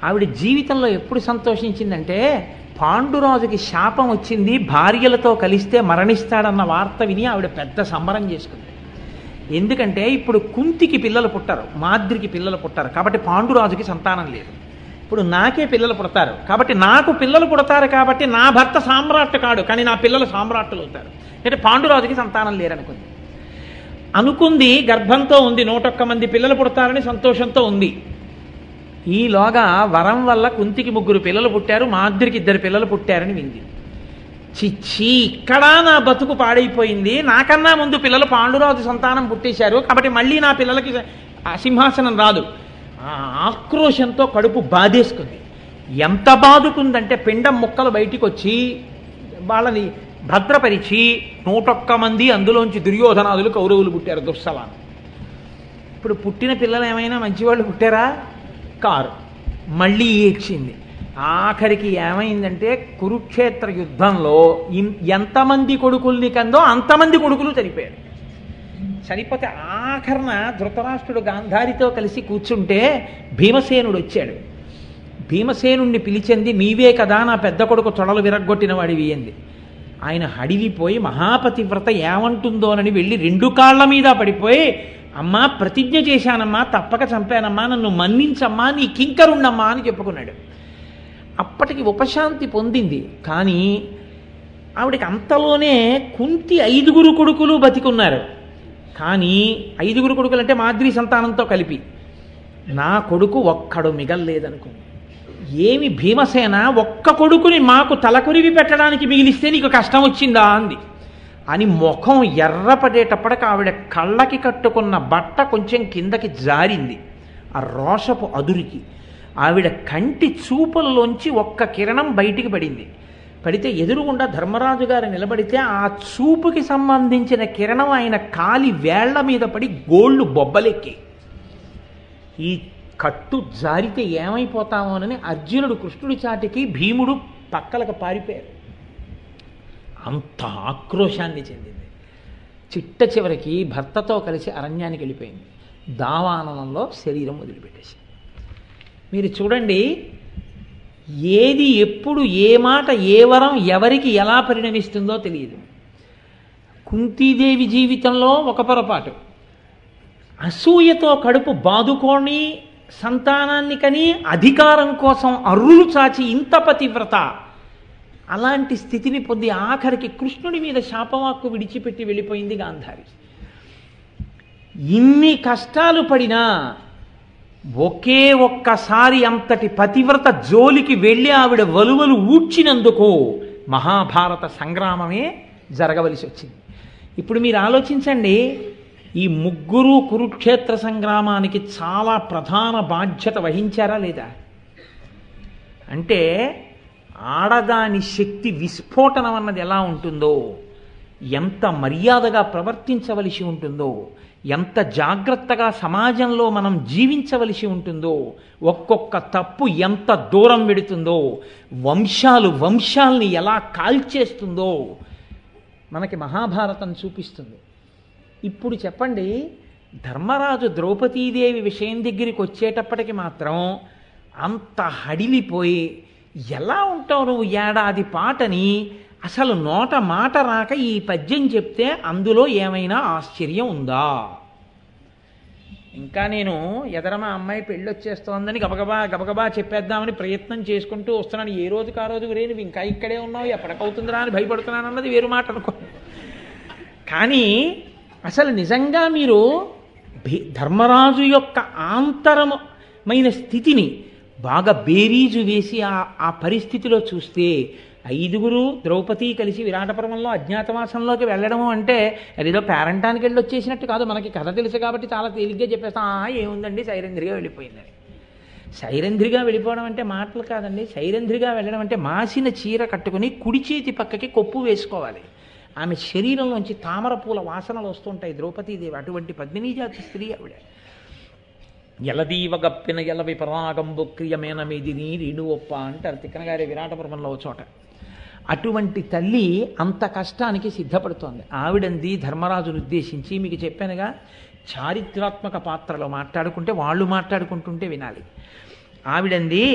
ఆవిడ జీవితంలో ఎప్పుడు సంతోషించిందంటే, పాండురాజుకి శాపం వచ్చింది, భార్యలతో కలిస్తే మరణిస్తాడన్న వార్త విని ఆవిడ పెద్ద సంబరం చేసుకుంది. ఎందుకంటే ఇప్పుడు కుంతికి పిల్లలు పుట్టారు, మాద్రికి పిల్లలు పుట్టారు, కాబట్టి పాండురాజుకి సంతానం లేదు. ఇప్పుడు నాకే పిల్లలు పుడతారు, కాబట్టి నాకు పిల్లలు పుడతారు, కాబట్టి నా భర్త సామ్రాట్ కాడు, కానీ నా పిల్లలు సామ్రాట్టులు అవుతారు. అంటే పాండురాజుకి సంతానం లేరనుకుంది. అనుకుంది, గర్భంతో ఉంది, 101 మంది పిల్లలు పుడతారని సంతోషంతో ఉంది. ఈలోగా వరం వల్ల కుంతికి 3 పిల్లలు పుట్టారు, మాద్రికి 2 పిల్లలు పుట్టారని వింది. చిచ్చి, ఇక్కడ నా బతుకు పాడైపోయింది, నాకన్నా ముందు పిల్లలు పాండురాజు సంతానం పుట్టేశారు, కాబట్టి మళ్ళీ నా పిల్లలకి సింహాసనం రాదు. ఆ ఆక్రోశంతో కడుపు బాధేసుకుంది. ఎంత బాదుకుందంటే పిండం ముక్కలు బయటికి వచ్చి వాళ్ళని భద్రపరిచి 101 మంది, అందులోంచి దుర్యోధనాదులు, కౌరవులు పుట్టారు, దుస్సలాను. ఇప్పుడు పుట్టిన పిల్లలు ఏమైనా మంచివాళ్ళు పుట్టారా? కారు. మళ్ళీ ఏడ్చింది. ఆఖరికి ఏమైందంటే, కురుక్షేత్ర యుద్ధంలో ఎంతమంది కొడుకుల్ని కందో అంతమంది కొడుకులు చనిపోయారు. చనిపోతే ఆఖరణ ధృతరాష్ట్రుడు గాంధారితో కలిసి కూర్చుంటే భీమసేనుడు వచ్చాడు. భీమసేనుణ్ణి పిలిచింది, నీవే కదా నా పెద్ద కొడుకు తొడలు విరగ్గొట్టిన వాడివి అంది. ఆయన హడిలిపోయి మహాపతివ్రత ఏమంటుందోనని వెళ్ళి 2 కాళ్ల మీద పడిపోయి, అమ్మా ప్రతిజ్ఞ చేశానమ్మా, తప్పక చంపానమ్మా, నన్ను మన్నించమ్మా, నీ కింకరుండమ్మా అని చెప్పుకున్నాడు. అప్పటికి ఉపశాంతి పొందింది. కానీ ఆవిడకి అంతలోనే కుంతి 5 కొడుకులు బతికున్నారు. కానీ 5 కొడుకులు అంటే మాద్రి సంతానంతో కలిపి, నా కొడుకు ఒక్కడు మిగల్లేదనుకుంది. ఏమి భీమసేన, 1 కొడుకుని మాకు తలకొరివి పెట్టడానికి మిగిలిస్తే నీకు కష్టం వచ్చిందా అంది. అని ముఖం ఎర్రపడేటప్పటికి ఆవిడ కళ్ళకి కట్టుకున్న బట్ట కొంచెం కిందకి జారింది. ఆ రోషపు అదురికి ఆవిడ కంటి చూపులలోంచి 1 కిరణం బయటికి పడింది. పడితే ఎదురుగుండా ధర్మరాజు గారు నిలబడితే ఆ చూపుకి సంబంధించిన కిరణం ఆయన కాలి వేళ్ల మీద పడి గోళ్ళు బొబ్బలెక్కి, ఈ కట్టు జారితే ఏమైపోతామోనని అర్జునుడు కృష్ణుడి చాటికి, భీముడు పక్కలకు పారిపోయారు. అంత ఆక్రోశాన్ని చెందింది. చిట్ట చివరికి భర్తతో కలిసి అరణ్యానికి వెళ్ళిపోయింది. దావాననంలో శరీరం వదిలిపెట్టేసి. మీరు చూడండి, ఏది ఎప్పుడు ఏ మాట ఏ వరం ఎవరికి ఎలా పరిణమిస్తుందో తెలియదు. కుంతీదేవి జీవితంలో ఒక పొరపాటు, అసూయతో కడుపు బాదుకోని సంతానాన్ని కని అధికారం కోసం అర్రులు చాచి ఇంత పతివ్రత, అలాంటి స్థితిని పొంది ఆఖరికి కృష్ణుడి మీద శాపవాక్కు విడిచిపెట్టి వెళ్ళిపోయింది గాంధారి. ఇన్ని కష్టాలు పడినా ఒకే ఒక్కసారి అంతటి పతివ్రత జోలికి వెళ్ళి ఆవిడ వలువలు ఊడ్చినందుకు మహాభారత సంగ్రామమే జరగవలసి వచ్చింది. ఇప్పుడు మీరు ఆలోచించండి, ఈ 3 కురుక్షేత్ర సంగ్రామానికి చాలా ప్రధాన బాధ్యత వహించారా లేదా? అంటే ఆడదాని శక్తి విస్ఫోటనం అన్నది ఎలా ఉంటుందో, ఎంత మర్యాదగా ప్రవర్తించవలసి ఉంటుందో, ఎంత జాగ్రత్తగా సమాజంలో మనం జీవించవలసి ఉంటుందో, ఒక్కొక్క తప్పు ఎంత దూరం వెడుతుందో, వంశాల్ని ఎలా కాల్చేస్తుందో మనకి మహాభారతం చూపిస్తుంది. ఇప్పుడు చెప్పండి, ధర్మరాజు ద్రౌపదీదేవి విషయం దగ్గరికి వచ్చేటప్పటికి మాత్రం అంత హడిలిపోయి, ఎలా ఉంటావు నువ్వు ఏడాది పాటని, అసలు నోట మాట రాక ఈ పద్యం చెప్తే అందులో ఏమైనా ఆశ్చర్యం ఉందా? ఇంకా నేను ఎదరమా అమ్మాయి పెళ్ళి వచ్చేస్తోందని గబగబా చెప్పేద్దామని ప్రయత్నం చేసుకుంటూ వస్తున్నాను. ఏ రోజుకి ఆ రోజు రే నువ్వు ఇంకా ఇక్కడే ఉన్నావు, ఎప్పటికవుతుందిరా అని భయపడుతున్నాను అన్నది వేరు మాట అనుకో. కానీ అసలు నిజంగా మీరు ధర్మరాజు యొక్క ఆంతరమైన స్థితిని బాగా బేరీజు వేసి ఆ పరిస్థితిలో చూస్తే 5 ద్రౌపది కలిసి విరాటపురంలో అజ్ఞాతవాసంలోకి వెళ్ళడము అంటే అదేదో పేరంటానికి వెళ్ళి వచ్చేసినట్టు కాదు. మనకి కథ తెలుసు కాబట్టి చాలా తేలిగ్గా చెప్పేస్తాం, ఏముందండి సైరంధ్రిగా వెళ్ళిపోయిందని. సైరంధ్రిగా వెళ్ళిపోవడం అంటే మాటలు కాదండి. సైరంధ్రిగా వెళ్ళడం అంటే మాసిన చీర కట్టుకుని కుడి చేతి పక్కకి కొప్పు వేసుకోవాలి. ఆమె శరీరంలోంచి తామర పూల వాసనలు వస్తుంటాయి ద్రౌపదీదేవి. అటువంటి పద్మినీజాతి స్త్రీ ఆవిడ. ఎలదీవగప్పిన ఎల విపరాగంబు క్రియమేన మీదిని రీణువప్ప అంటారు తిక్కనగారి విరాటపురంలో చోట. అటువంటి తల్లి అంత కష్టానికి సిద్ధపడుతోంది. ఆవిడంది ధర్మరాజును ఉద్దేశించి, మీకు చెప్పానుగా చారిత్రాత్మక పాత్రలో మాట్లాడుకుంటే వాళ్ళు మాట్లాడుకుంటుంటే వినాలి. ఆవిడంది,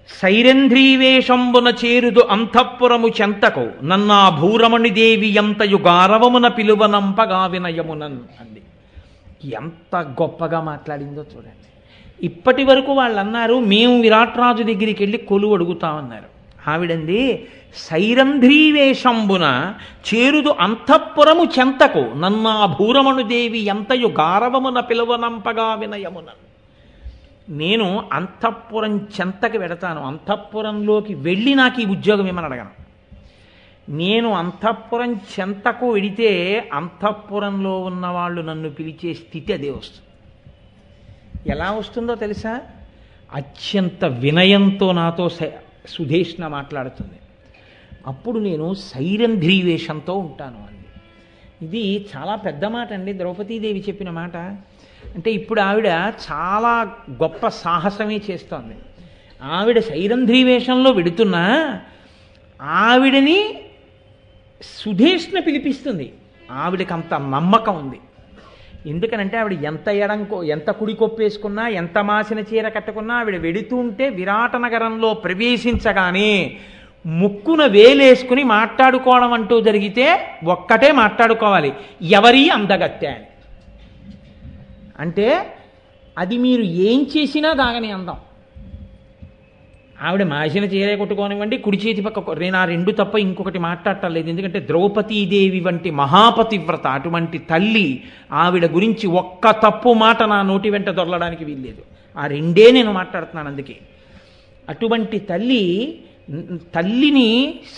సైరంధ్రీవేషంబున చేరుదు అంతఃపురము చెంతకు నన్నా భూరమణి దేవి ఎంతయు గారవమున పిలువనంపగా వినయమునన్ అంది. ఎంత గొప్పగా మాట్లాడిందో చూడండి. ఇప్పటి వరకు వాళ్ళు అన్నారు మేము విరాట్ రాజు దగ్గరికి వెళ్ళి కొలువు అడుగుతామన్నారు. ఆవిడంది, సైరంధ్రీవేషంబున చేరుదు అంతఃపురము చెంతకు నన్నా భూరమణు దేవి ఎంతయు గారవమున పిలువనంపగా వినయమునన్. నేను అంతఃపురం చెంతకి వెడతాను, అంతఃపురంలోకి వెళ్ళి నాకు ఈ ఉద్యోగం ఏమని అడగను. నేను అంతఃపురం చెంతకు వెడితే అంతఃపురంలో ఉన్న వాళ్ళు నన్ను పిలిచే స్థితి అదే వస్తుంది. ఎలా వస్తుందో తెలుసా? అత్యంత వినయంతో నాతో సుధేష్ణ మాట్లాడుతుంది. అప్పుడు నేను సైరంధ్రీవేషంతో ఉంటాను అంది. ఇది చాలా పెద్ద మాట అండి, ద్రౌపదీదేవి చెప్పిన మాట. అంటే ఇప్పుడు ఆవిడ చాలా గొప్ప సాహసమే చేస్తోంది. ఆవిడ సైరంధ్రీవేషంలో వెడుతున్నా ఆవిడని సుధేష్ణ పిలిపిస్తుంది. ఆవిడకి అంత నమ్మకం ఉంది. ఎందుకనంటే ఆవిడ ఎంత కుడి కొప్పేసుకున్నా, ఎంత మాసిన చీర కట్టుకున్నా, ఆవిడ వెడుతుంటే విరాట నగరంలో ప్రవేశించగానే ముక్కున వేలేసుకుని మాట్లాడుకోవడం అంటూ జరిగితే ఒక్కటే మాట్లాడుకోవాలి, ఎవరి అందగత్తె అని. అంటే అది మీరు ఏం చేసినా దాగని అందం. ఆవిడ మాసిన చీరే కొట్టుకోనివ్వండి, కుడి చేతి పక్క నేను ఆ రెండు తప్ప ఇంకొకటి మాట్లాడటలేదు. ఎందుకంటే ద్రౌపదీదేవి వంటి మహాపతివ్రత, అటువంటి తల్లి, ఆవిడ గురించి ఒక్క తప్పు మాట నా నోటి వెంట దొరలడానికి వీల్లేదు. ఆ రెండే నేను మాట్లాడుతున్నాను. అందుకే అటువంటి తల్లిని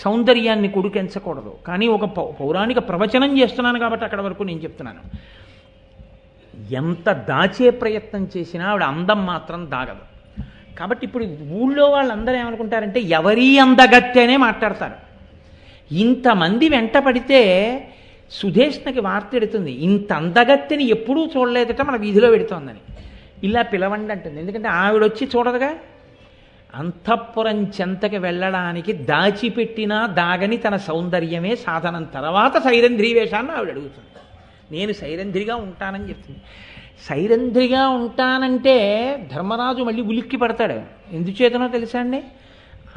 సౌందర్యాన్ని కొడుకెంచకూడదు. కానీ ఒక పౌరాణిక ప్రవచనం చేస్తున్నాను కాబట్టి అక్కడ వరకు నేను చెప్తున్నాను. ఎంత దాచే ప్రయత్నం చేసినా ఆవిడ అందం మాత్రం దాగదు. కాబట్టి ఇప్పుడు ఊళ్ళో వాళ్ళందరూ ఏమనుకుంటారంటే ఎవరీ అందగత్తెనే మాట్లాడతారు. ఇంతమంది వెంట పడితే సుధేష్ణకి వార్త ఎడుతుంది, ఇంత అందగత్తెని ఎప్పుడూ చూడలేదట, మన వీధిలో పెడుతోందని. ఇలా పిలవండి అంటుంది. ఎందుకంటే ఆవిడొచ్చి చూడదుగా. అంతఃపురం చెంతకి వెళ్ళడానికి దాచిపెట్టినా దాగని తన సౌందర్యమే సాధనం. తర్వాత సైరంధ్రీవేషాన్ని ఆవిడ అడుగుతుంది. నేను సైరంధ్రిగా ఉంటానని చెప్తుంది. సైరంధ్రిగా ఉంటానంటే ధర్మరాజు మళ్ళీ ఉలిక్కి పడతాడు. ఎందుచేతనో తెలుసా అండి?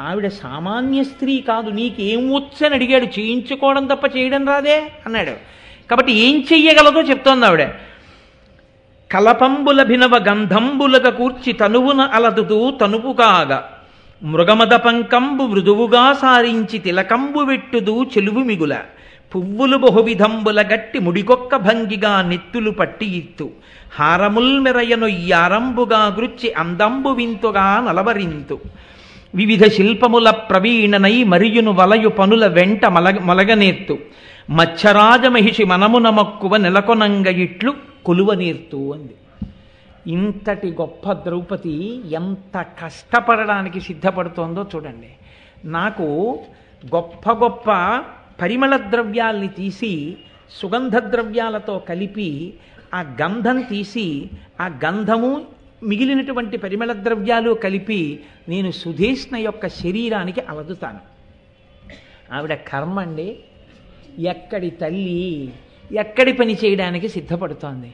ఆవిడ సామాన్య స్త్రీ కాదు, నీకేం వచ్చని అడిగాడు. చేయించుకోవడం తప్ప చేయడం రాదే అన్నాడు. కాబట్టి ఏం చెయ్యగలదో చెప్తోంది ఆవిడ. కలపంబుల భినవ గంధంబులగ కూర్చి తనువున అలదుతూ తనుపు కాగా మృగమద పంకంబు మృదువుగా సారించి తిలకంబు వెట్టుదు చెలువు మిగుల పువ్వులు బహువిధంబుల గట్టి ముడికొక్క భంగిగా నెత్తులు పట్టి ఇత్తు హారముల్ మెరయనొయ్యారంబుగా గృచ్చి అందంబు వింతుగా నలవరింతు వివిధ శిల్పముల ప్రవీణనై మరియును వలయు పనుల వెంట మొలగనేర్తు మత్స్యరాజమహిషి మనమున మక్కువ నెలకొనంగ ఇట్లు కొలువ నేర్తూ అంది. ఇంతటి గొప్ప ద్రౌపది ఎంత కష్టపడడానికి సిద్ధపడుతోందో చూడండి. నాకు గొప్ప గొప్ప పరిమళ ద్రవ్యాల్ని తీసి సుగంధ ద్రవ్యాలతో కలిపి ఆ గంధం తీసి ఆ గంధము మిగిలినటువంటి పరిమళ ద్రవ్యాలు కలిపి నేను సుధేష్ణ యొక్క శరీరానికి అలదుతాను. ఆవిడ కర్మ అండి. ఎక్కడి తల్లి ఎక్కడి పని చేయడానికి సిద్ధపడుతోంది.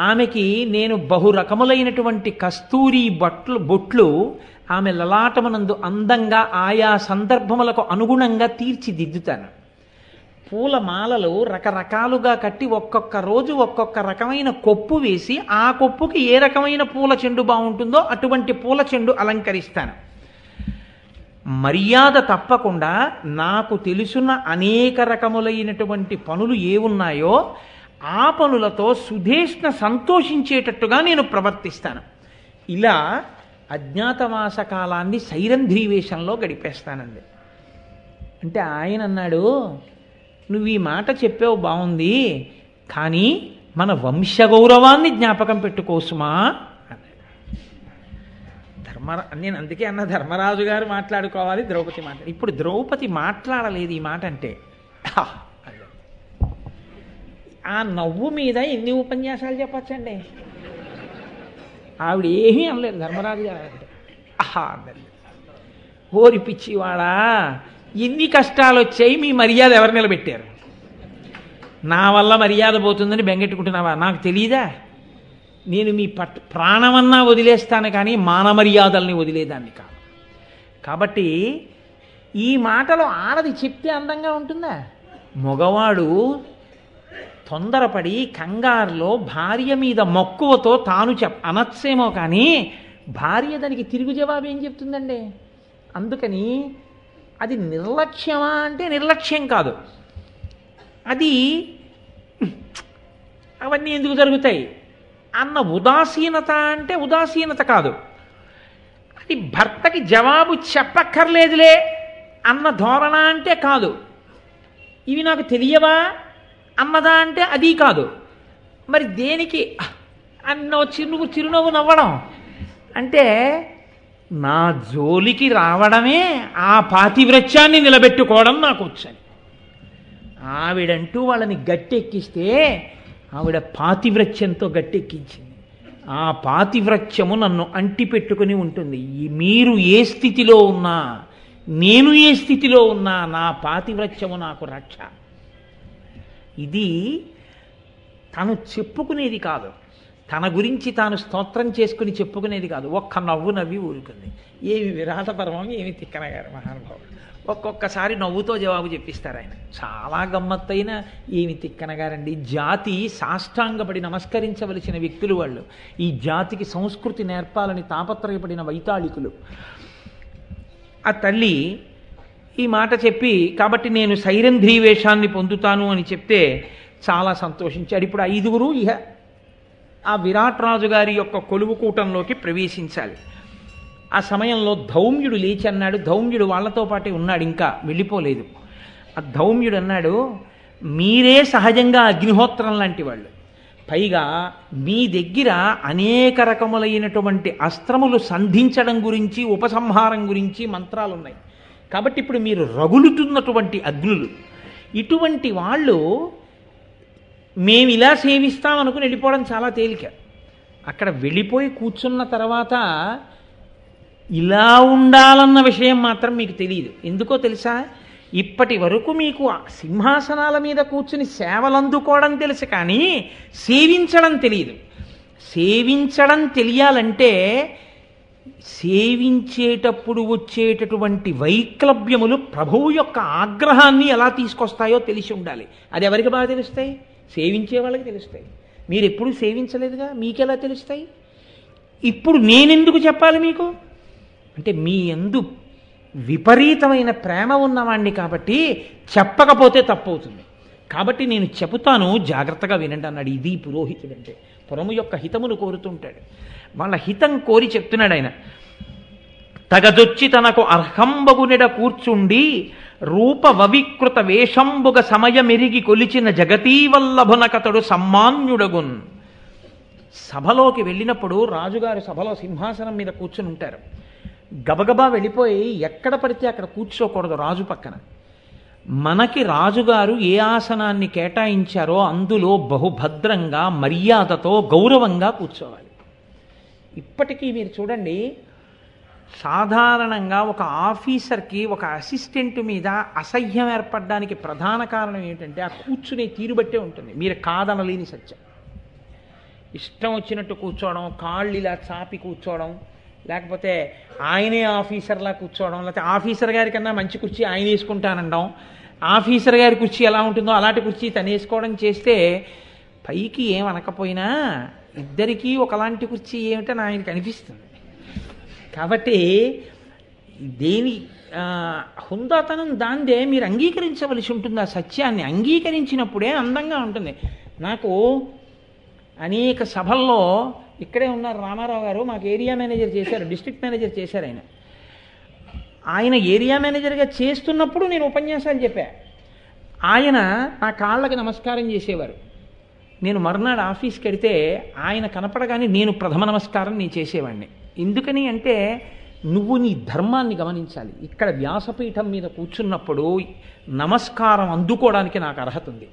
ఆమెకి నేను బహు రకములైనటువంటి కస్తూరి బొట్లు ఆమె లలాటమునందు అందంగా ఆయా సందర్భములకు అనుగుణంగా తీర్చిదిద్దుతాను. పూలమాలలు రకరకాలుగా కట్టి ఒక్కొక్క రోజు ఒక్కొక్క రకమైన కొప్పు వేసి ఆ కొప్పుకి ఏ రకమైన పూల చెండు బాగుంటుందో అటువంటి పూల చెండు అలంకరిస్తాను. మర్యాద తప్పకుండా నాకు తెలుసున్న అనేక రకములైనటువంటి పనులు ఏమున్నాయో ఆ పనులతో సుధేష్ణ సంతోషించేటట్టుగా నేను ప్రవర్తిస్తాను. ఇలా అజ్ఞాతవాస కాలాన్ని సైరంధ్రీవేషంలో గడిపేస్తానండి. అంటే ఆయన అన్నాడు, నువ్వు ఈ మాట చెప్పావు బాగుంది, కానీ మన వంశగౌరవాన్ని జ్ఞాపకం పెట్టుకోసుమా అన్నాడు. నేను అందుకే అన్న ధర్మరాజు గారు మాట్లాడుకోవాలి, ద్రౌపది మాట్లాడు. ఇప్పుడు ద్రౌపది మాట్లాడలేదు ఈ మాట అంటే. ఆ నవ్వు మీద ఎన్ని ఉపన్యాసాలు చెప్పచ్చండి. ఆవిడ ఏమీ అనలేదు ధర్మరాజు గారు అంటే. అన్నది. ఓరి పిచ్చివాడా, ఎన్ని కష్టాలు వచ్చాయి, మీ మర్యాద ఎవరు నిలబెట్టారు? నా వల్ల మర్యాద పోతుందని బెంగెట్టుకుంటున్నావా? నాకు తెలియదా? నేను మీ ప్రాణమన్నా వదిలేస్తాను కానీ మానమర్యాదల్ని వదిలేదాన్ని కాదు. కాబట్టి ఈ మాటలో ఆడది చెప్తే అందంగా ఉంటుందా? మగవాడు తొందరపడి కంగారులో భార్య మీద మక్కువతో తాను అనొచ్చేమో కానీ భార్య దానికి తిరుగు జవాబు ఏం చెప్తుందండి? అందుకని అది నిర్లక్ష్యమా అంటే నిర్లక్ష్యం కాదు. అది అవన్నీ ఎందుకు జరుగుతాయి అన్న ఉదాసీనత అంటే ఉదాసీనత కాదు. అది భర్తకి జవాబు చెప్పక్కర్లేదులే అన్న ధోరణ అంటే కాదు. ఇవి నాకు తెలియవా అన్నదా అంటే అది కాదు. మరి దేనికి అన్నో చిరునవ్వు నవ్వడం అంటే నా జోలికి రావడమే ఆ పాతివ్రత్యాన్ని నిలబెట్టుకోవడం నాకు వచ్చని. ఆవిడంటూ వాళ్ళని గట్టెక్కిస్తే ఆవిడ పాతివ్రత్యంతో గట్టెక్కించింది. ఆ పాతివ్రత్యము నన్ను అంటిపెట్టుకుని ఉంటుంది. మీరు ఏ స్థితిలో ఉన్నా, నేను ఏ స్థితిలో ఉన్నా నా పాతివ్రత్యము నాకు రక్ష. ఇది తను చెప్పుకునేది కాదు, తన గురించి తాను స్తోత్రం చేసుకుని చెప్పుకునేది కాదు. ఒక్క నవ్వు నవ్వి ఊరుకుంది. ఏమి విరాట పరమం, ఏమి తిక్కనగారు మహానుభావుడు. ఒక్కొక్కసారి నవ్వుతో జవాబు చెప్పిస్తారు ఆయన. చాలా గమ్మత్తైన ఏమి తిక్కనగారండి. జాతి సాష్టాంగపడి నమస్కరించవలసిన వ్యక్తులు వాళ్ళు. ఈ జాతికి సంస్కృతి నేర్పాలని తాపత్రయపడిన వైతాళికులు. ఆ తల్లి ఈ మాట చెప్పి, కాబట్టి నేను సైరంధ్రీ వేషాన్ని పొందుతాను అని చెప్తే చాలా సంతోషించాడు. ఇప్పుడు 5గురు ఇహ ఆ విరాట్ రాజు గారి యొక్క కొలువుకూటంలోకి ప్రవేశించాలి. ఆ సమయంలో ధౌమ్యుడు లేచి అన్నాడు. ధౌమ్యుడు వాళ్ళతో పాటే ఉన్నాడు, ఇంకా వెళ్ళిపోలేదు. ఆ ధౌమ్యుడు అన్నాడు, మీరే సహజంగా అగ్నిహోత్రం లాంటి వాళ్ళు, పైగా మీ దగ్గర అనేక రకములైనటువంటి అస్త్రములు సంధించడం గురించి, ఉపసంహారం గురించి మంత్రాలు ఉన్నాయి. కాబట్టి ఇప్పుడు మీరు రగులుతున్నటువంటి అగ్నులు. ఇటువంటి వాళ్ళు మేము ఇలా సేవిస్తామనుకుని వెళ్ళిపోవడం చాలా తేలిక. అక్కడ వెళ్ళిపోయి కూర్చున్న తర్వాత ఇలా ఉండాలన్న విషయం మాత్రం మీకు తెలియదు. ఎందుకో తెలుసా? ఇప్పటి వరకు మీకు సింహాసనాల మీద కూర్చుని సేవలు అందుకోవడం తెలుసు, కానీ సేవించడం తెలియదు. సేవించడం తెలియాలంటే సేవించేటప్పుడు వచ్చేటటువంటి వైక్లభ్యములు ప్రభువు యొక్క ఆగ్రహాన్ని ఎలా తీసుకొస్తాయో తెలిసి ఉండాలి. అది ఎవరికి బాగా తెలుస్తాయి? సేవించే వాళ్ళకి తెలుస్తాయి. మీరు ఎప్పుడు సేవించలేదుగా, మీకెలా తెలుస్తాయి? ఇప్పుడు నేనెందుకు చెప్పాలి మీకు అంటే, మీ యందు విపరీతమైన ప్రేమ ఉన్నవాణ్ణి కాబట్టి చెప్పకపోతే తప్పవుతుంది. కాబట్టి నేను చెబుతాను, జాగ్రత్తగా వినండి అన్నాడు. ఇది పురోహితుడంటే. పురము యొక్క హితమును కోరుతుంటాడు. వాళ్ళ హితం కోరి చెప్తున్నాడు ఆయన. తగదొచ్చి తనకు అర్హంబగునెడ కూర్చుండి రూప వవికృత వేషంబుగ సమయమెరిగి కొలిచిన జగతీవల్లభునకతడు సమ్మాన్యుడగున్. సభలోకి వెళ్ళినప్పుడు రాజుగారు సభలో సింహాసనం మీద కూర్చుని ఉంటారు. గబగబా వెళ్ళిపోయి ఎక్కడ పడితే అక్కడ కూర్చోకూడదు రాజు పక్కన. మనకి రాజుగారు ఏ ఆసనాన్ని కేటాయించారో అందులో బహుభద్రంగా మర్యాదతో గౌరవంగా కూర్చోవాలి. ఇప్పటికీ మీరు చూడండి, సాధారణంగా ఒక ఆఫీసర్కి ఒక అసిస్టెంట్ మీద అసహ్యం ఏర్పడడానికి ప్రధాన కారణం ఏంటంటే ఆ కూర్చునే తీరు బట్టే ఉంటుంది. మీరు కాదనలేని సత్యం. ఇష్టం వచ్చినట్టు కూర్చోవడం, కాళ్ళు ఇలా చాపి కూర్చోవడం, లేకపోతే ఆయనే ఆఫీసర్లా కూర్చోవడం, లేకపోతే ఆఫీసర్ గారి కన్నా మంచి కుర్చీ ఆయన వేసుకుంటానండం, ఆఫీసర్ గారి కుర్చీ ఎలా ఉంటుందో అలాంటి కుర్చీ తను వేసుకోవడం చేస్తే పైకి ఏమనకపోయినా ఇద్దరికీ ఒకలాంటి కుర్చీ ఏమిటని ఆయనకు అనిపిస్తుంది. కాబట్టి దేని హుందాతనం దాందే మీరు అంగీకరించవలసి ఉంటుంది. ఆ సత్యాన్ని అంగీకరించినప్పుడే అందంగా ఉంటుంది. నాకు అనేక సభల్లో, ఇక్కడే ఉన్నారు రామారావు గారు, మాకు ఏరియా మేనేజర్ చేశారు, డిస్ట్రిక్ట్ మేనేజర్ చేశారు. ఆయన ఏరియా మేనేజర్గా చేస్తున్నప్పుడు నేను ఉపన్యాసాలు చెప్పా. ఆయన నా కాళ్ళకి నమస్కారం చేసేవారు. నేను మర్నాడు ఆఫీస్కి వెడితే ఆయన కనపడగానే నేను ప్రథమ నమస్కారం నేను చేసేవాడిని. ఎందుకని అంటే, నువ్వు నీ ధర్మాన్ని గమనించాలి. ఇక్కడ వ్యాసపీఠం మీద కూర్చున్నప్పుడు నమస్కారం అందుకోవడానికి నాకు అర్హత ఉంది.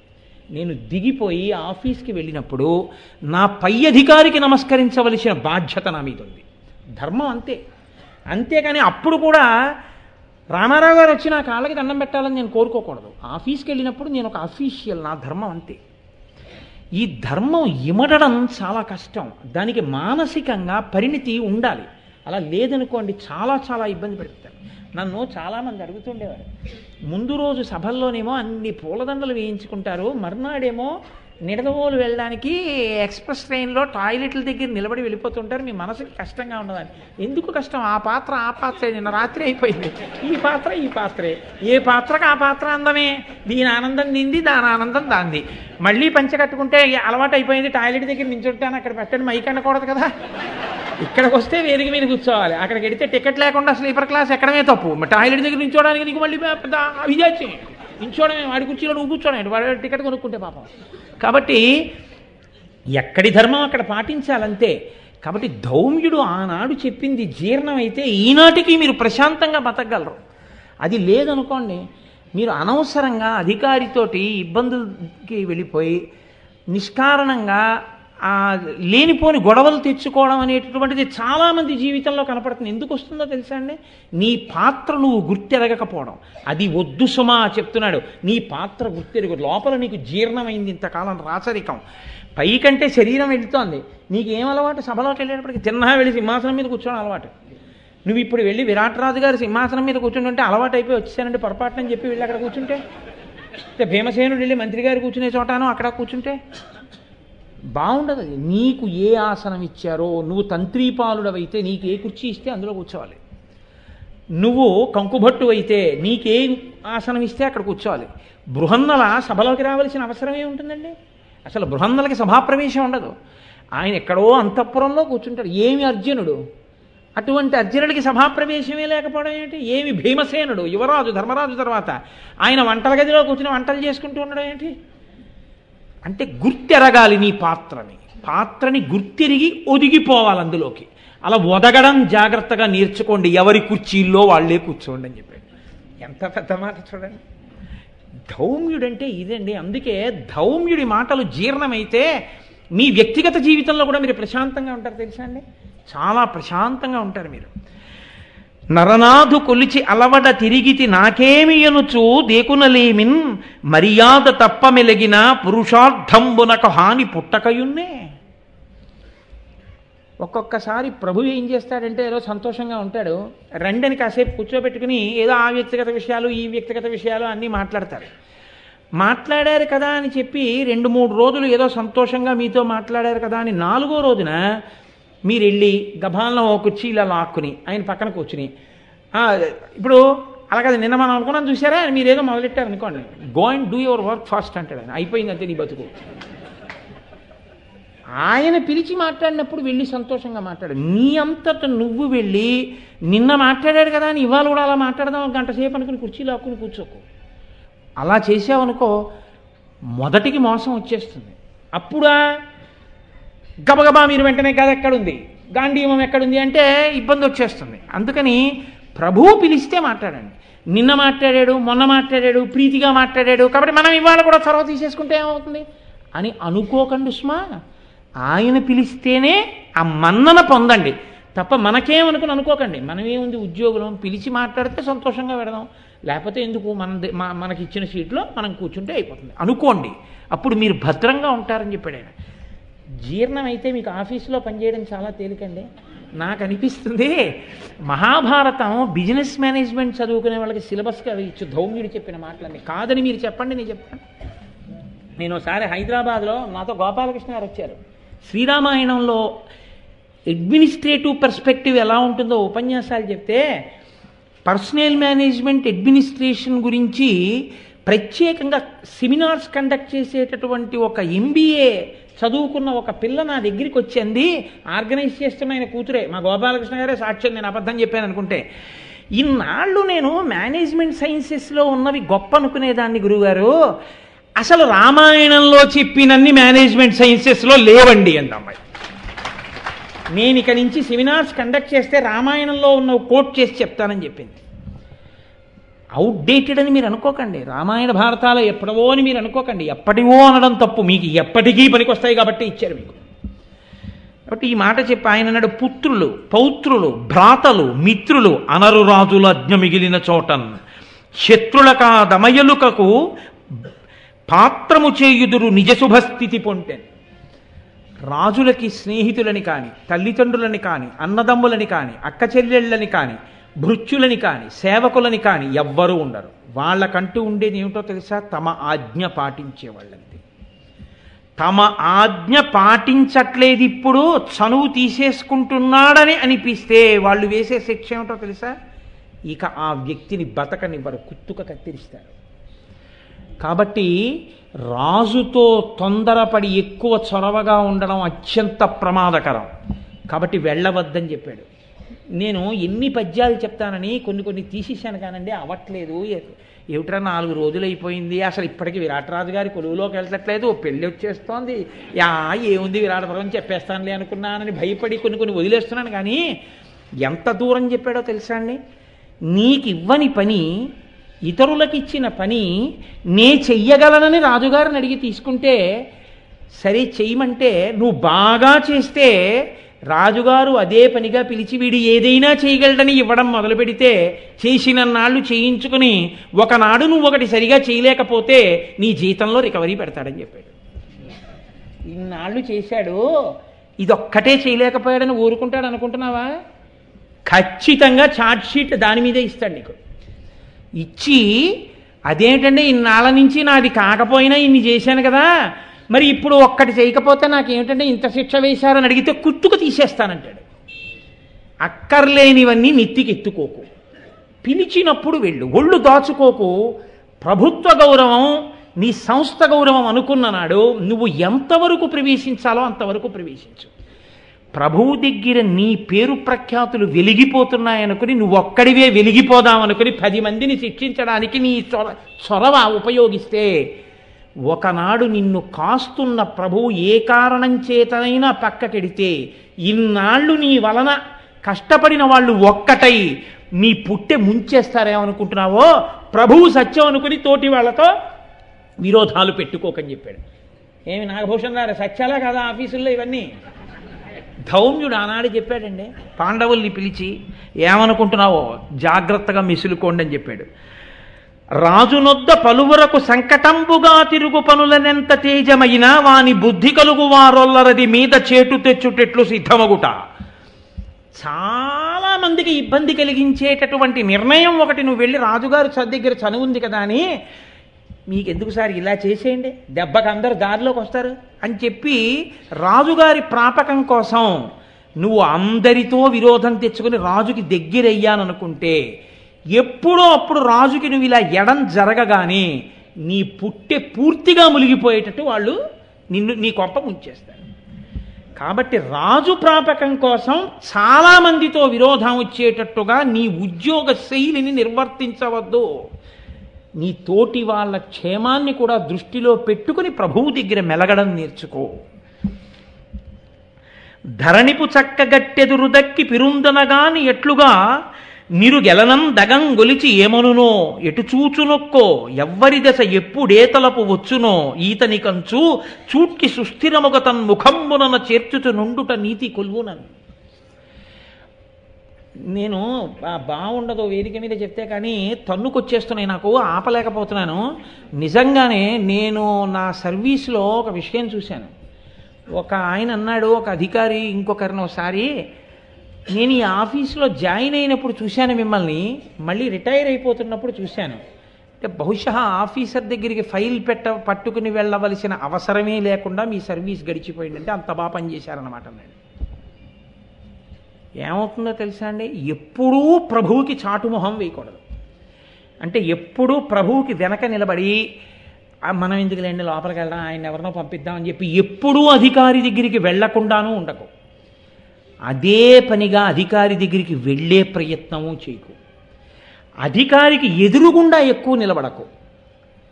నేను దిగిపోయి ఆఫీస్కి వెళ్ళినప్పుడు నా పై అధికారికి నమస్కరించవలసిన బాధ్యత నా మీద ఉంది. ధర్మం అంతే. అంతేకాని అప్పుడు కూడా రామారావు గారు వచ్చి నా కాళ్ళకి దండం పెట్టాలని నేను కోరుకోకూడదు. ఆఫీస్కి వెళ్ళినప్పుడు నేను ఒక అఫీషియల్, నా ధర్మం అంతే. ఈ ధర్మం ఇమడడం చాలా కష్టం. దానికి మానసికంగా పరిణితి ఉండాలి. అలా లేదనుకోండి చాలా చాలా ఇబ్బంది పెడతారు. నన్ను చాలామంది అడుగుతుండేవారు, ముందు రోజు సభల్లోనేమో అన్ని పూలదండలు వేయించుకుంటారు, మర్నాడేమో నిడదవోలు వెళ్ళడానికి ఎక్స్ప్రెస్ ట్రైన్లో టాయిలెట్ల దగ్గర నిలబడి వెళ్ళిపోతుంటారు, మీ మనసుకి కష్టంగా ఉండదని. ఎందుకు కష్టం? ఆ పాత్రే నిన్న రాత్రి అయిపోయింది, ఈ పాత్రే, ఏ పాత్రకు ఆ పాత్ర అందమే, దీని ఆనందం నింది, దాని ఆనందం దాంది. మళ్ళీ పంచె కట్టుకుంటే అలవాటు అయిపోయింది, టాయిలెట్ దగ్గర నించుంటాను, అక్కడ పెట్టండి మైక్ అనకూడదు కదా, ఇక్కడికి వస్తే వేదిక మీద కూర్చోవాలి, అక్కడికి వెడితే టికెట్ లేకుండా స్లీపర్ క్లాస్ ఎక్కడమే తప్పు, టాయిలెట్ దగ్గర నించోడానికి నీకు మళ్ళీ విజాచ్యం, నించోడమే, వాడి కుర్చీలో నువ్వు కూర్చోడండి, వాడి టికెట్ కొనుక్కుంటే పాపం. కాబట్టి ఎక్కడి ధర్మం అక్కడ పాటించాలంతే. కాబట్టి ధౌమ్యుడు ఆనాడు చెప్పింది జీర్ణమైతే ఈనాటికి మీరు ప్రశాంతంగా బతకగలరు. అది లేదనుకోండి, మీరు అనవసరంగా అధికారితోటి ఇబ్బందులకి వెళ్ళిపోయి నిష్కారణంగా లేనిపోని గొడవలు తెచ్చుకోవడం అనేటటువంటిది చాలామంది జీవితంలో కనపడుతుంది. ఎందుకు వస్తుందో తెలుసా అండి? నీ పాత్ర నువ్వు గుర్తెరగకపోవడం. అది వద్దు సుమా చెప్తున్నాడు. నీ పాత్ర గుర్తెరుగు, లోపల నీకు జీర్ణమైంది ఇంతకాలం రాచరికం, పైకంటే శరీరం వెళుతోంది. నీకేం అలవాటు? సభలోకి వెళ్ళేటప్పటికి తిన్నా వెళ్ళి సింహాసనం మీద కూర్చోవడం అలవాటు. నువ్వు ఇప్పుడు వెళ్ళి విరాట్ రాజు గారి సింహాసనం మీద కూర్చుంటుంటే అలవాటు అయిపోయి వచ్చేసానంటే పొరపాటునని చెప్పి వెళ్ళి అక్కడ కూర్చుంటే, భీమసేనుడు వెళ్ళి మంత్రి గారు కూర్చునే చోటాను అక్కడ కూర్చుంటే బాగుండదు. అది నీకు ఏ ఆసనం ఇచ్చారో, నువ్వు తంత్రీపాలుడవైతే నీకు ఏ కుర్చీ ఇస్తే అందులో కూర్చోవాలి, నువ్వు కంకుభట్టు అయితే నీకే ఆసనం ఇస్తే అక్కడ కూర్చోవాలి. బృహన్నల సభలోకి రావాల్సిన అవసరం ఏముంటుందండి? అసలు బృహన్నలకి సభాప్రవేశం ఉండదు, ఆయన ఎక్కడో అంతఃపురంలో కూర్చుంటాడు. ఏమి అర్జునుడు? అటువంటి అర్జునుడికి సభాప్రవేశమే లేకపోవడం ఏంటి? ఏమి భీమసేనుడు, యువరాజు, ధర్మరాజు తర్వాత ఆయన వంటల గదిలో కూర్చుని వంటలు చేసుకుంటూ ఉండడం ఏంటి? అంటే గుర్తెరగాలి నీ పాత్రని గుర్తిరిగి ఒదిగిపోవాలి అందులోకి. అలా ఒదగడం జాగ్రత్తగా నేర్చుకోండి. ఎవరి కుర్చీల్లో వాళ్ళే కూర్చోండి అని చెప్పాడు. ఎంత పెద్ద మాట చూడండి. ధౌమ్యుడంటే ఇదండి. అందుకే ధౌమ్యుడి మాటలు జీర్ణమైతే మీ వ్యక్తిగత జీవితంలో కూడా మీరు ప్రశాంతంగా ఉంటారు. తెలుసా అండి? చాలా ప్రశాంతంగా ఉంటారు మీరు. నరనాథు కొలిచి అలవడ తిరిగితి నాకేమి ఎనుచు దేకునలేమిన్ మర్యాద తప్ప మెలిగిన పురుషార్థంబునకు హాని పుట్టకయున్నే. ఒక్కొక్కసారి ప్రభు ఏం చేస్తాడంటే, ఏదో సంతోషంగా ఉంటాడు, రెండని కాసేపు కూర్చోబెట్టుకుని ఏదో ఆ వ్యక్తిగత విషయాలు ఈ వ్యక్తిగత విషయాలు అన్నీ మాట్లాడతారు. మాట్లాడారు కదా అని చెప్పి 2-3 రోజులు ఏదో సంతోషంగా మీతో మాట్లాడారు కదా అని 4వ రోజున మీరు వెళ్ళి గభాలను ఒక కుర్చీ ఇలా లాక్కుని ఆయన పక్కన కూర్చుని, ఇప్పుడు అలాగే నిన్న మనం అనుకున్నాం చూసారా, మీరు ఏదో మొదలెట్టారు అనుకోండి, go and do your work first అంటాడు ఆయన. అయిపోయింది అంతే నీ బతుకు. ఆయన పిలిచి మాట్లాడినప్పుడు వెళ్ళి సంతోషంగా మాట్లాడు. నీ అంతట నువ్వు వెళ్ళి నిన్న మాట్లాడాడు కదా అని ఇవాళ కూడా అలా మాట్లాడదాం 1 గంట సేపు అనుకుని కుర్చీలో లాక్కుని కూర్చోకు. అలా చేసావనుకో మొదటికి మోసం వచ్చేస్తుంది. అప్పుడా గబగబా మీరు వెంటనే గది ఎక్కడుంది, గాంధీవం ఎక్కడుంది అంటే ఇబ్బంది వచ్చేస్తుంది. అందుకని ప్రభువు పిలిస్తే మాట్లాడండి. నిన్న మాట్లాడాడు, మొన్న మాట్లాడాడు, ప్రీతిగా మాట్లాడాడు కాబట్టి మనం ఇవాళ కూడా చొరవ తీసేసుకుంటే ఏమవుతుంది అని అనుకోకండి సుమా. ఆయన పిలిస్తేనే ఆ మన్నన పొందండి తప్ప మనకేమనుకుని అనుకోకండి. మనమేముంది ఉద్యోగులం, పిలిచి మాట్లాడితే సంతోషంగా పెడదాం, లేకపోతే ఎందుకు మనకి ఇచ్చిన సీట్లో మనం కూర్చుంటే అయిపోతుంది అనుకోండి. అప్పుడు మీరు భద్రంగా ఉంటారని చెప్పాడు ఆయన. జీర్ణం అయితే మీకు ఆఫీసులో పనిచేయడం చాలా తేలికండి. నాకు అనిపిస్తుంది మహాభారతం బిజినెస్ మేనేజ్మెంట్ చదువుకునే వాళ్ళకి సిలబస్గా అవి ఇచ్చు. ధౌమ్యుడు చెప్పిన మాటలన్నీ కాదని మీరు చెప్పండి, నేను చెప్తాను. నేను ఒకసారి హైదరాబాద్లో నాతో గోపాలకృష్ణ గారు వచ్చారు. శ్రీరామాయణంలో అడ్మినిస్ట్రేటివ్ పర్స్పెక్టివ్ ఎలా ఉంటుందో ఉపన్యాసాలు చెప్తే, పర్సనల్ మేనేజ్మెంట్ అడ్మినిస్ట్రేషన్ గురించి ప్రత్యేకంగా సెమినార్స్ కండక్ట్ చేసేటటువంటి ఒక MBA చదువుకున్న ఒక పిల్ల నా దగ్గరికి వచ్చింది. ఆర్గనైజ్ చేస్తున్న ఆయన కూతురే, మా గోపాలకృష్ణ గారే సాక్ష్యం, నేను అబద్ధం చెప్పాను అనుకుంటే. ఇన్నాళ్ళు నేను మేనేజ్మెంట్ సైన్సెస్లో ఉన్నవి గొప్ప అనుకునేదాన్ని గురువుగారు, అసలు రామాయణంలో చెప్పినన్ని మేనేజ్మెంట్ సైన్సెస్లో లేవండి అంత అమ్మాయి. నేను ఇక నుంచి సెమినార్స్ కండక్ట్ చేస్తే రామాయణంలో ఉన్న కోట్ చేసి చెప్తానని చెప్పింది. అవుట్డేటెడ్ అని మీరు అనుకోకండి, రామాయణ భారతాలు ఎప్పటివో అని మీరు అనుకోకండి. ఎప్పటివో అనడం తప్పు, మీకు ఎప్పటికీ పనికొస్తాయి కాబట్టి ఇచ్చారు మీకు. కాబట్టి ఈ మాట చెప్పి ఆయన అన్నాడు, పుత్రులు, పౌత్రులు, భ్రాతలు, మిత్రులు అనరు రాజుల అజ్ఞ మిగిలిన చోటన్ శత్రులక దమయలుకకు పాత్రము చేయుదురు నిజశుభస్థితి పొంటెన్. రాజులకి స్నేహితులని కాని, తల్లిదండ్రులని కాని, అన్నదమ్ములని కాని, అక్క చెల్లెళ్ళని కాని, భృత్యులని కాని, సేవకులని కాని ఎవ్వరూ ఉండరు. వాళ్ళకంటూ ఉండేది ఏమిటో తెలుసా? తమ ఆజ్ఞ పాటించేవాళ్ళంతే. తమ ఆజ్ఞ పాటించట్లేదు, ఇప్పుడు చనువు తీసేసుకుంటున్నాడని అనిపిస్తే వాళ్ళు వేసే శిక్ష ఏమిటో తెలుసా? ఇక ఆ వ్యక్తిని బతకనివ్వరు, కుత్తుక కత్తిరిస్తారు. కాబట్టి రాజుతో తొందరపడి ఎక్కువ చొరవగా ఉండడం అత్యంత ప్రమాదకరం. కాబట్టి వెళ్ళవద్దని చెప్పాడు. నేను ఎన్ని పద్యాలు చెప్తానని కొన్ని తీసేశాను కానండి, అవ్వట్లేదు. ఏమిట్రా 4 రోజులు అయిపోయింది, అసలు ఇప్పటికీ విరాటరాజు గారి కొలువులోకి వెళ్ళట్లేదు, పెళ్ళి వచ్చేస్తోంది, ఏముంది విరాటపురం చెప్పేస్తానులే అనుకున్నానని భయపడి కొన్ని వదిలేస్తున్నాను. కానీ ఎంత దూరం చెప్పాడో తెలుసా అండి? నీకు ఇవ్వని పని, ఇతరులకు ఇచ్చిన పని నే చెయ్యగలనని రాజుగారిని అడిగి తీసుకుంటే, సరే చెయ్యమంటే నువ్వు బాగా చేస్తే రాజుగారు అదే పనిగా పిలిచి వీడు ఏదైనా చేయగలడని ఇవ్వడం మొదలు పెడితే, చేసినన్నాళ్ళు చేయించుకుని ఒకనాడు నువ్వు ఒకటి సరిగా చేయలేకపోతే నీ జీతంలో రికవరీ పెడతాడని చెప్పాడు. ఇన్నాళ్ళు చేశాడు, ఇదొక్కటే చేయలేకపోయాడని ఊరుకుంటాడు అనుకుంటున్నావా? ఖచ్చితంగా ఛార్జ్షీట్ దాని మీదే ఇస్తాడు నీకు. ఇచ్చి అదేంటంటే ఇన్నాళ్ళ నుంచి నాది కాకపోయినా ఇన్ని చేశాను కదా, మరి ఇప్పుడు ఒక్కటి చేయకపోతే నాకేమిటంటే ఇంత శిక్ష వేశారని అడిగితే కుత్తుకు తీసేస్తానంటాడు. అక్కర్లేనివన్నీ నెత్తికెత్తుకోకు, పిలిచినప్పుడు వెళ్ళు, ఒళ్ళు దాచుకోకు. ప్రభుత్వ గౌరవం, నీ సంస్థ గౌరవం అనుకున్న నాడు నువ్వు ఎంతవరకు ప్రవేశించాలో అంతవరకు ప్రవేశించు. ప్రభువు దగ్గర నీ పేరు ప్రఖ్యాతులు వెలిగిపోతున్నాయనుకుని నువ్వు ఒక్కడివే వెలిగిపోదామనుకుని 10 మందిని శిక్షించడానికి నీ చొరవ ఉపయోగిస్తే, ఒకనాడు నిన్ను కాస్తున్న ప్రభువు ఏ కారణం చేతనైనా పక్కకెడితే, ఇన్నాళ్ళు నీ వలన కష్టపడిన వాళ్ళు ఒక్కటై నీ పుట్టె ముంచేస్తారేమనుకుంటున్నావో, ప్రభువు సత్యం అనుకుని తోటి వాళ్ళతో విరోధాలు పెట్టుకోకని చెప్పాడు. ఏమి నాగభూషణ్ గారు సత్యాలా కదా ఆఫీసుల్లో ఇవన్నీ? ధౌమ్యుడు ఆనాడు చెప్పాడండి, పాండవుల్ని పిలిచి ఏమనుకుంటున్నావో జాగ్రత్తగా మిసులుకోండి అని చెప్పాడు. రాజునొద్ద పలువురకు సంకటంబుగా తిరుగు పనులనెంత తేజమైనా వాని బుద్ధి కలుగు వారొల్లరది మీద చేటు తెచ్చుటెట్లు సిద్ధమగుట. చాలా మందికి ఇబ్బంది కలిగించేటటువంటి నిర్ణయం ఒకటి నువ్వు వెళ్ళి రాజుగారు దగ్గర చనువు ఉంది కదా అని, మీకెందుకు సార్ ఇలా చేసేయండి, దెబ్బకి అందరు దారిలోకి వస్తారు అని చెప్పి రాజుగారి ప్రాపకం కోసం నువ్వు అందరితో విరోధం తెచ్చుకుని రాజుకి దగ్గరయ్యాననుకుంటే, ఎప్పుడో అప్పుడు రాజుకి నువ్వు ఇలా ఎడం జరగగానే నీ పుట్టె పూర్తిగా మునిగిపోయేటట్టు వాళ్ళు నీ కొంప ముంచేస్తారు. కాబట్టి రాజు ప్రాపకం కోసం చాలామందితో విరోధం వచ్చేటట్టుగా నీ ఉద్యోగ శైలిని నిర్వర్తించవద్దు. నీ తోటి వాళ్ళ క్షేమాన్ని కూడా దృష్టిలో పెట్టుకుని ప్రభువు దగ్గర మెలగడం నేర్చుకో. ధరణిపు చక్కగట్టెదురు దక్కి పిరుందనగాని ఎట్లుగా నిరుగెలనం దగం గొలిచి ఏమనునో ఎటు చూచునొక్కో ఎవ్వరి దశ ఎప్పుడేతలపు వచ్చునో ఈతని కంచు చూట్కి సుస్థిరముగ తన్ముఖంబునన చేర్చుచు నుండుట నీతి కొల్వునను. నేను బాగుండదు వేదిక మీద చెప్తే కానీ తన్నుకొచ్చేస్తున్నాయి, నాకు ఆపలేకపోతున్నాను. నిజంగానే నేను నా సర్వీస్లో ఒక విషయం చూశాను. ఒక ఆయన అన్నాడు, ఒక అధికారి ఇంకొకరిని ఒకసారి, నేను ఈ ఆఫీసులో జాయిన్ అయినప్పుడు చూశాను మిమ్మల్ని, మళ్ళీ రిటైర్ అయిపోతున్నప్పుడు చూశాను. అంటే బహుశా ఆఫీసర్ దగ్గరికి ఫైల్ పట్టుకుని వెళ్ళవలసిన అవసరమే లేకుండా మీ సర్వీస్ గడిచిపోయిందంటే అంత బాగా పనిచేశారన్నమాట అన్నాడు. ఏమవుతుందో తెలుసా అండి, ఎప్పుడూ ప్రభువుకి చాటుమొహం వేయకూడదు. అంటే ఎప్పుడూ ప్రభువుకి వెనక నిలబడి మనం ఎందుకు లేండి లోపలికి వెళ్దాం, ఆయన ఎవరినో పంపిద్దామని చెప్పి ఎప్పుడూ అధికారి దగ్గరికి వెళ్లకుండానూ ఉండకు. అదే పనిగా అధికారి దగ్గరికి వెళ్ళే ప్రయత్నము చేయకు. అధికారికి ఎదురుగుండా ఎక్కువ నిలబడకు,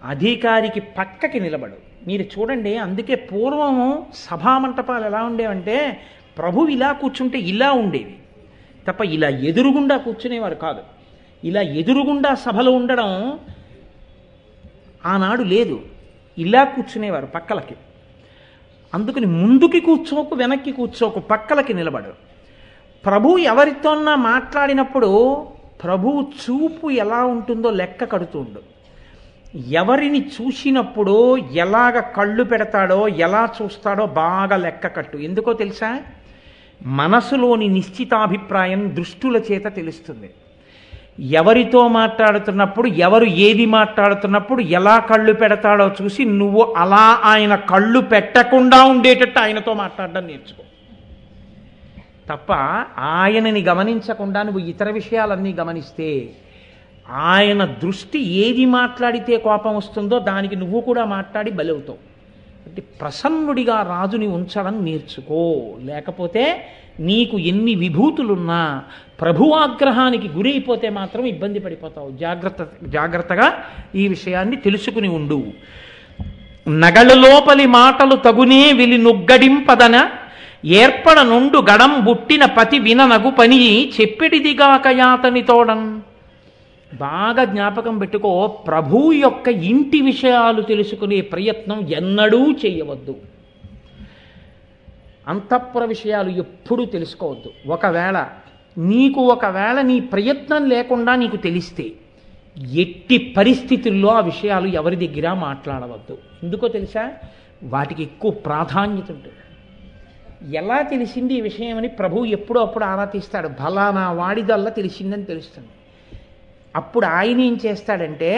అధికారికి పక్కకి నిలబడు. మీరు చూడండి, అందుకే పూర్వము సభామంటపాలు ఎలా ఉండేవంటే ప్రభు ఇలా కూర్చుంటే ఇలా ఉండేవి తప్ప ఇలా ఎదురుగుండా కూర్చునేవారు కాదు. ఇలా ఎదురుగుండా సభలు ఉండడం ఆనాడు లేదు, ఇలా కూర్చునేవారు పక్కలకి. అందుకని ముందుకి కూర్చోకు, వెనక్కి కూర్చోకు, పక్కలకి నిలబడు. ప్రభు ఎవరితోన్నా మాట్లాడినప్పుడు ప్రభు చూపు ఎలా ఉంటుందో లెక్క కడుతూ ఉండు. ఎవరిని చూసినప్పుడు ఎలాగ కళ్ళు పెడతాడో ఎలా చూస్తాడో బాగా లెక్క కట్టు. ఎందుకో తెలుసా? మనసులోని నిశ్చితాభిప్రాయం దృష్టుల చేత తెలుస్తుంది. ఎవరితో మాట్లాడుతున్నప్పుడు, ఎవరు ఏది మాట్లాడుతున్నప్పుడు ఎలా కళ్ళు పెడతాడో చూసి నువ్వు అలా ఆయన కళ్ళు పెట్టకుండా ఉండేటట్టు ఆయనతో మాట్లాడడం నేర్చుకో. తప్ప ఆయనని గమనించకుండా నువ్వు ఇతర విషయాలన్నీ గమనిస్తే ఆయన దృష్టి ఏది మాట్లాడితే కోపం వస్తుందో దానికి నువ్వు కూడా మాట్లాడి బలవుతావు. అంటే ప్రసన్నుడిగా రాజుని ఉంచడం నేర్చుకో. లేకపోతే నీకు ఎన్ని విభూతులున్నా ప్రభువాగ్రహానికి గురైపోతే మాత్రం ఇబ్బంది పడిపోతావు. జాగ్రత్తగా ఈ విషయాన్ని తెలుసుకుని ఉండు. నగలు లోపలి మాటలు తగునే విలి నుగ్గడింపదన ఏర్పడ నుండు గడం బుట్టిన పతి విననగు పని చెప్పెడిదిగాక యాతని తోడన్. బాగా జ్ఞాపకం పెట్టుకో, ప్రభు యొక్క ఇంటి విషయాలు తెలుసుకునే ప్రయత్నం ఎన్నడూ చేయవద్దు. అంతఃపుర విషయాలు ఎప్పుడూ తెలుసుకోవద్దు. ఒకవేళ నీ ప్రయత్నం లేకుండా నీకు తెలిస్తే ఎట్టి పరిస్థితుల్లో ఆ విషయాలు ఎవరి దగ్గర మాట్లాడవద్దు. ఎందుకో తెలుసా? వాటికి ఎక్కువ ప్రాధాన్యత ఉంటుంది. ఎలా తెలిసింది ఈ విషయం అని ప్రభు ఎప్పుడో అప్పుడు ఆరా తీస్తాడు. ఫలానా వాడిదల్లా తెలిసిందని తెలుస్తుంది. అప్పుడు ఆయన ఏం చేస్తాడంటే,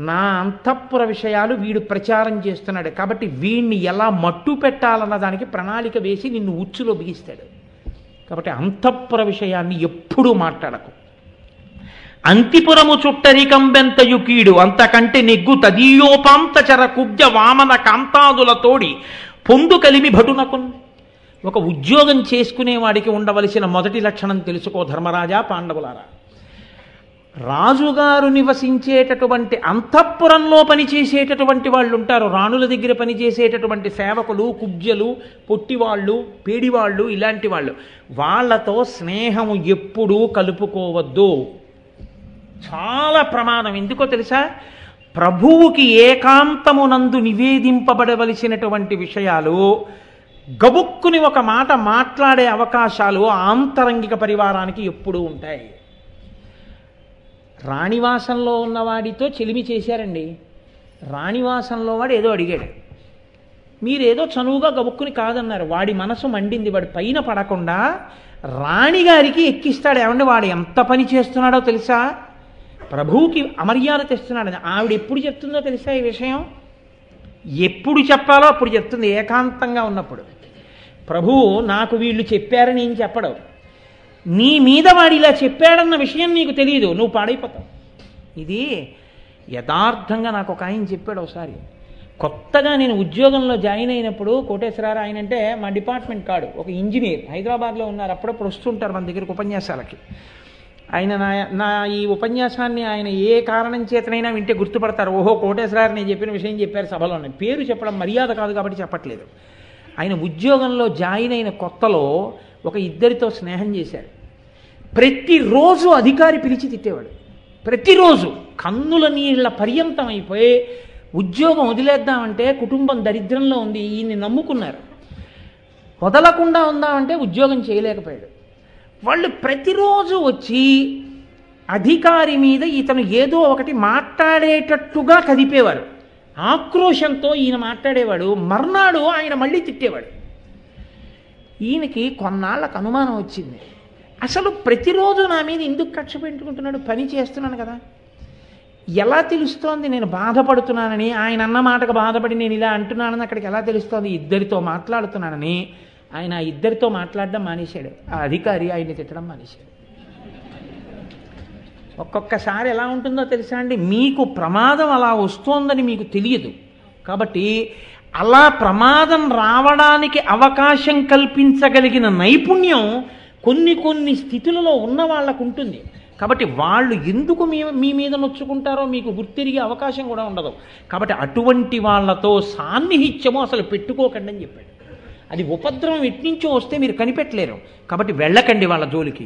నా అంతఃపుర విషయాలు వీడు ప్రచారం చేస్తున్నాడు కాబట్టి వీడిని ఎలా మట్టు పెట్టాలన్న దానికి ప్రణాళిక వేసి నిన్ను ఉచ్చులో బిగిస్తాడు. కాబట్టి అంతఃపుర విషయాన్ని ఎప్పుడూ మాట్లాడకు. అంతిపురము చుట్టరికంబెంతయు కీడు అంతకంటే నెగ్గు తదీయోపాంతచర కుబ్జ వామన కాంతాదులతోడి పొందు కలిమి భటునకు. ఒక ఉద్యోగం చేసుకునేవాడికి ఉండవలసిన మొదటి లక్షణం తెలుసుకో ధర్మరాజా, పాండవులారా. రాజుగారు నివసించేటటువంటి అంతఃపురంలో పనిచేసేటటువంటి వాళ్ళు ఉంటారు. రాణుల దగ్గర పనిచేసేటటువంటి సేవకులు, కుబ్జలు, పొట్టివాళ్ళు, పేడివాళ్ళు, ఇలాంటి వాళ్ళు. వాళ్ళతో స్నేహము ఎప్పుడూ కలుపుకోవద్దు. చాలా ప్రమాదం. ఎందుకో తెలుసా? ప్రభువుకి ఏకాంతమునందు నివేదింపబడవలసినటువంటి విషయాలు గబుక్కుని ఒక మాట మాట్లాడే అవకాశాలు ఆంతరంగిక పరివారానికి ఎప్పుడూ ఉంటాయి. రాణివాసంలో ఉన్నవాడితో చెలిమి చేశారండి. రాణివాసంలో వాడు ఏదో అడిగాడు, మీరేదో చనువుగా గబుక్కుని కాదన్నారు. వాడి మనసు మండింది. వాడి పైన పడకుండా రాణిగారికి ఎక్కిస్తాడు. ఏమంటే వాడు ఎంత పని చేస్తున్నాడో తెలుసా? ప్రభువుకి అమర్యాద తెస్తున్నాడని. ఆవిడ ఎప్పుడు చెప్తుందో తెలుసా ఈ విషయం? ఎప్పుడు చెప్పాలో అప్పుడు చెప్తుంది, ఏకాంతంగా ఉన్నప్పుడు. ప్రభువు నాకు వీళ్ళు చెప్పారని ఏం చెప్పడం, నీ మీద వాడు ఇలా చెప్పాడన్న విషయం నీకు తెలియదు, నువ్వు పాడైపోతావు. ఇది యథార్థంగా నాకు ఒక ఆయన చెప్పాడు ఒకసారి. కొత్తగా నేను ఉద్యోగంలో జాయిన్ అయినప్పుడు కోటేశ్వరరావు ఆయన అంటే మా డిపార్ట్మెంట్ కాడు, ఒక ఇంజనీర్, హైదరాబాద్లో ఉన్నారు. అప్పుడప్పుడు వస్తుంటారు మన దగ్గరికి ఉపన్యాసాలకి. ఆయన నా ఈ ఉపన్యాసాన్ని ఆయన ఏ కారణం చేతనైనా వింటే గుర్తుపడతారు. ఓహో, కోటేశ్వరరావు నేను చెప్పిన విషయం చెప్పారు సభలోనే. పేరు చెప్పడం మర్యాద కాదు కాబట్టి చెప్పట్లేదు. ఆయన ఉద్యోగంలో జాయిన్ అయిన కొత్తలో ఒక ఇద్దరితో స్నేహం చేశారు. ప్రతిరోజు అధికారి పిలిచి తిట్టేవాడు. ప్రతిరోజు కన్నుల నీళ్ల పర్యంతం అయిపోయి ఉద్యోగం వదిలేద్దామంటే కుటుంబం దరిద్రంలో ఉంది, ఈయన్ని నమ్ముకున్నారు. వదలకుండా ఉందామంటే ఉద్యోగం చేయలేకపోయాడు. వాళ్ళు ప్రతిరోజు వచ్చి అధికారి మీద ఇతను ఏదో ఒకటి మాట్లాడేటట్టుగా కదిపేవారు. ఆక్రోశంతో ఈయన మాట్లాడేవాడు. మర్నాడు ఆయన మళ్ళీ తిట్టేవాడు. ఈయనకి కొన్నాళ్ళకు అనుమానం వచ్చింది, అసలు ప్రతిరోజు నా మీద ఎందుకు కక్ష పెట్టుకుంటున్నాడు? పని చేస్తున్నాను కదా, ఎలా తెలుస్తోంది నేను బాధపడుతున్నానని? ఆయన అన్న మాటకు బాధపడి నేను ఇలా అంటున్నానని అక్కడికి ఎలా తెలుస్తోంది? ఇద్దరితో మాట్లాడుతున్నానని ఆయన ఇద్దరితో మాట్లాడడం మానేశాడు. ఆ అధికారి ఆయన్ని తిట్టడం మానేశాడు. ఒక్కొక్కసారి ఎలా ఉంటుందో తెలుసా అండి, మీకు ప్రమాదం అలా వస్తోందని మీకు తెలియదు కాబట్టి అలా ప్రమాదం రావడానికి అవకాశం కల్పించగలిగిన నైపుణ్యం కొన్ని స్థితులలో ఉన్న వాళ్ళకు ఉంటుంది. కాబట్టి వాళ్ళు ఎందుకు మీ మీద నొచ్చుకుంటారో మీకు గుర్తిరిగే అవకాశం కూడా ఉండదు. కాబట్టి అటువంటి వాళ్ళతో సాన్నిహిత్యము అసలు పెట్టుకోకండి అని చెప్పాడు. అది ఉపద్రవం ఎట్నుంచో వస్తే మీరు కనిపెట్టలేరు. కాబట్టి వెళ్ళకండి వాళ్ళ జోలికి.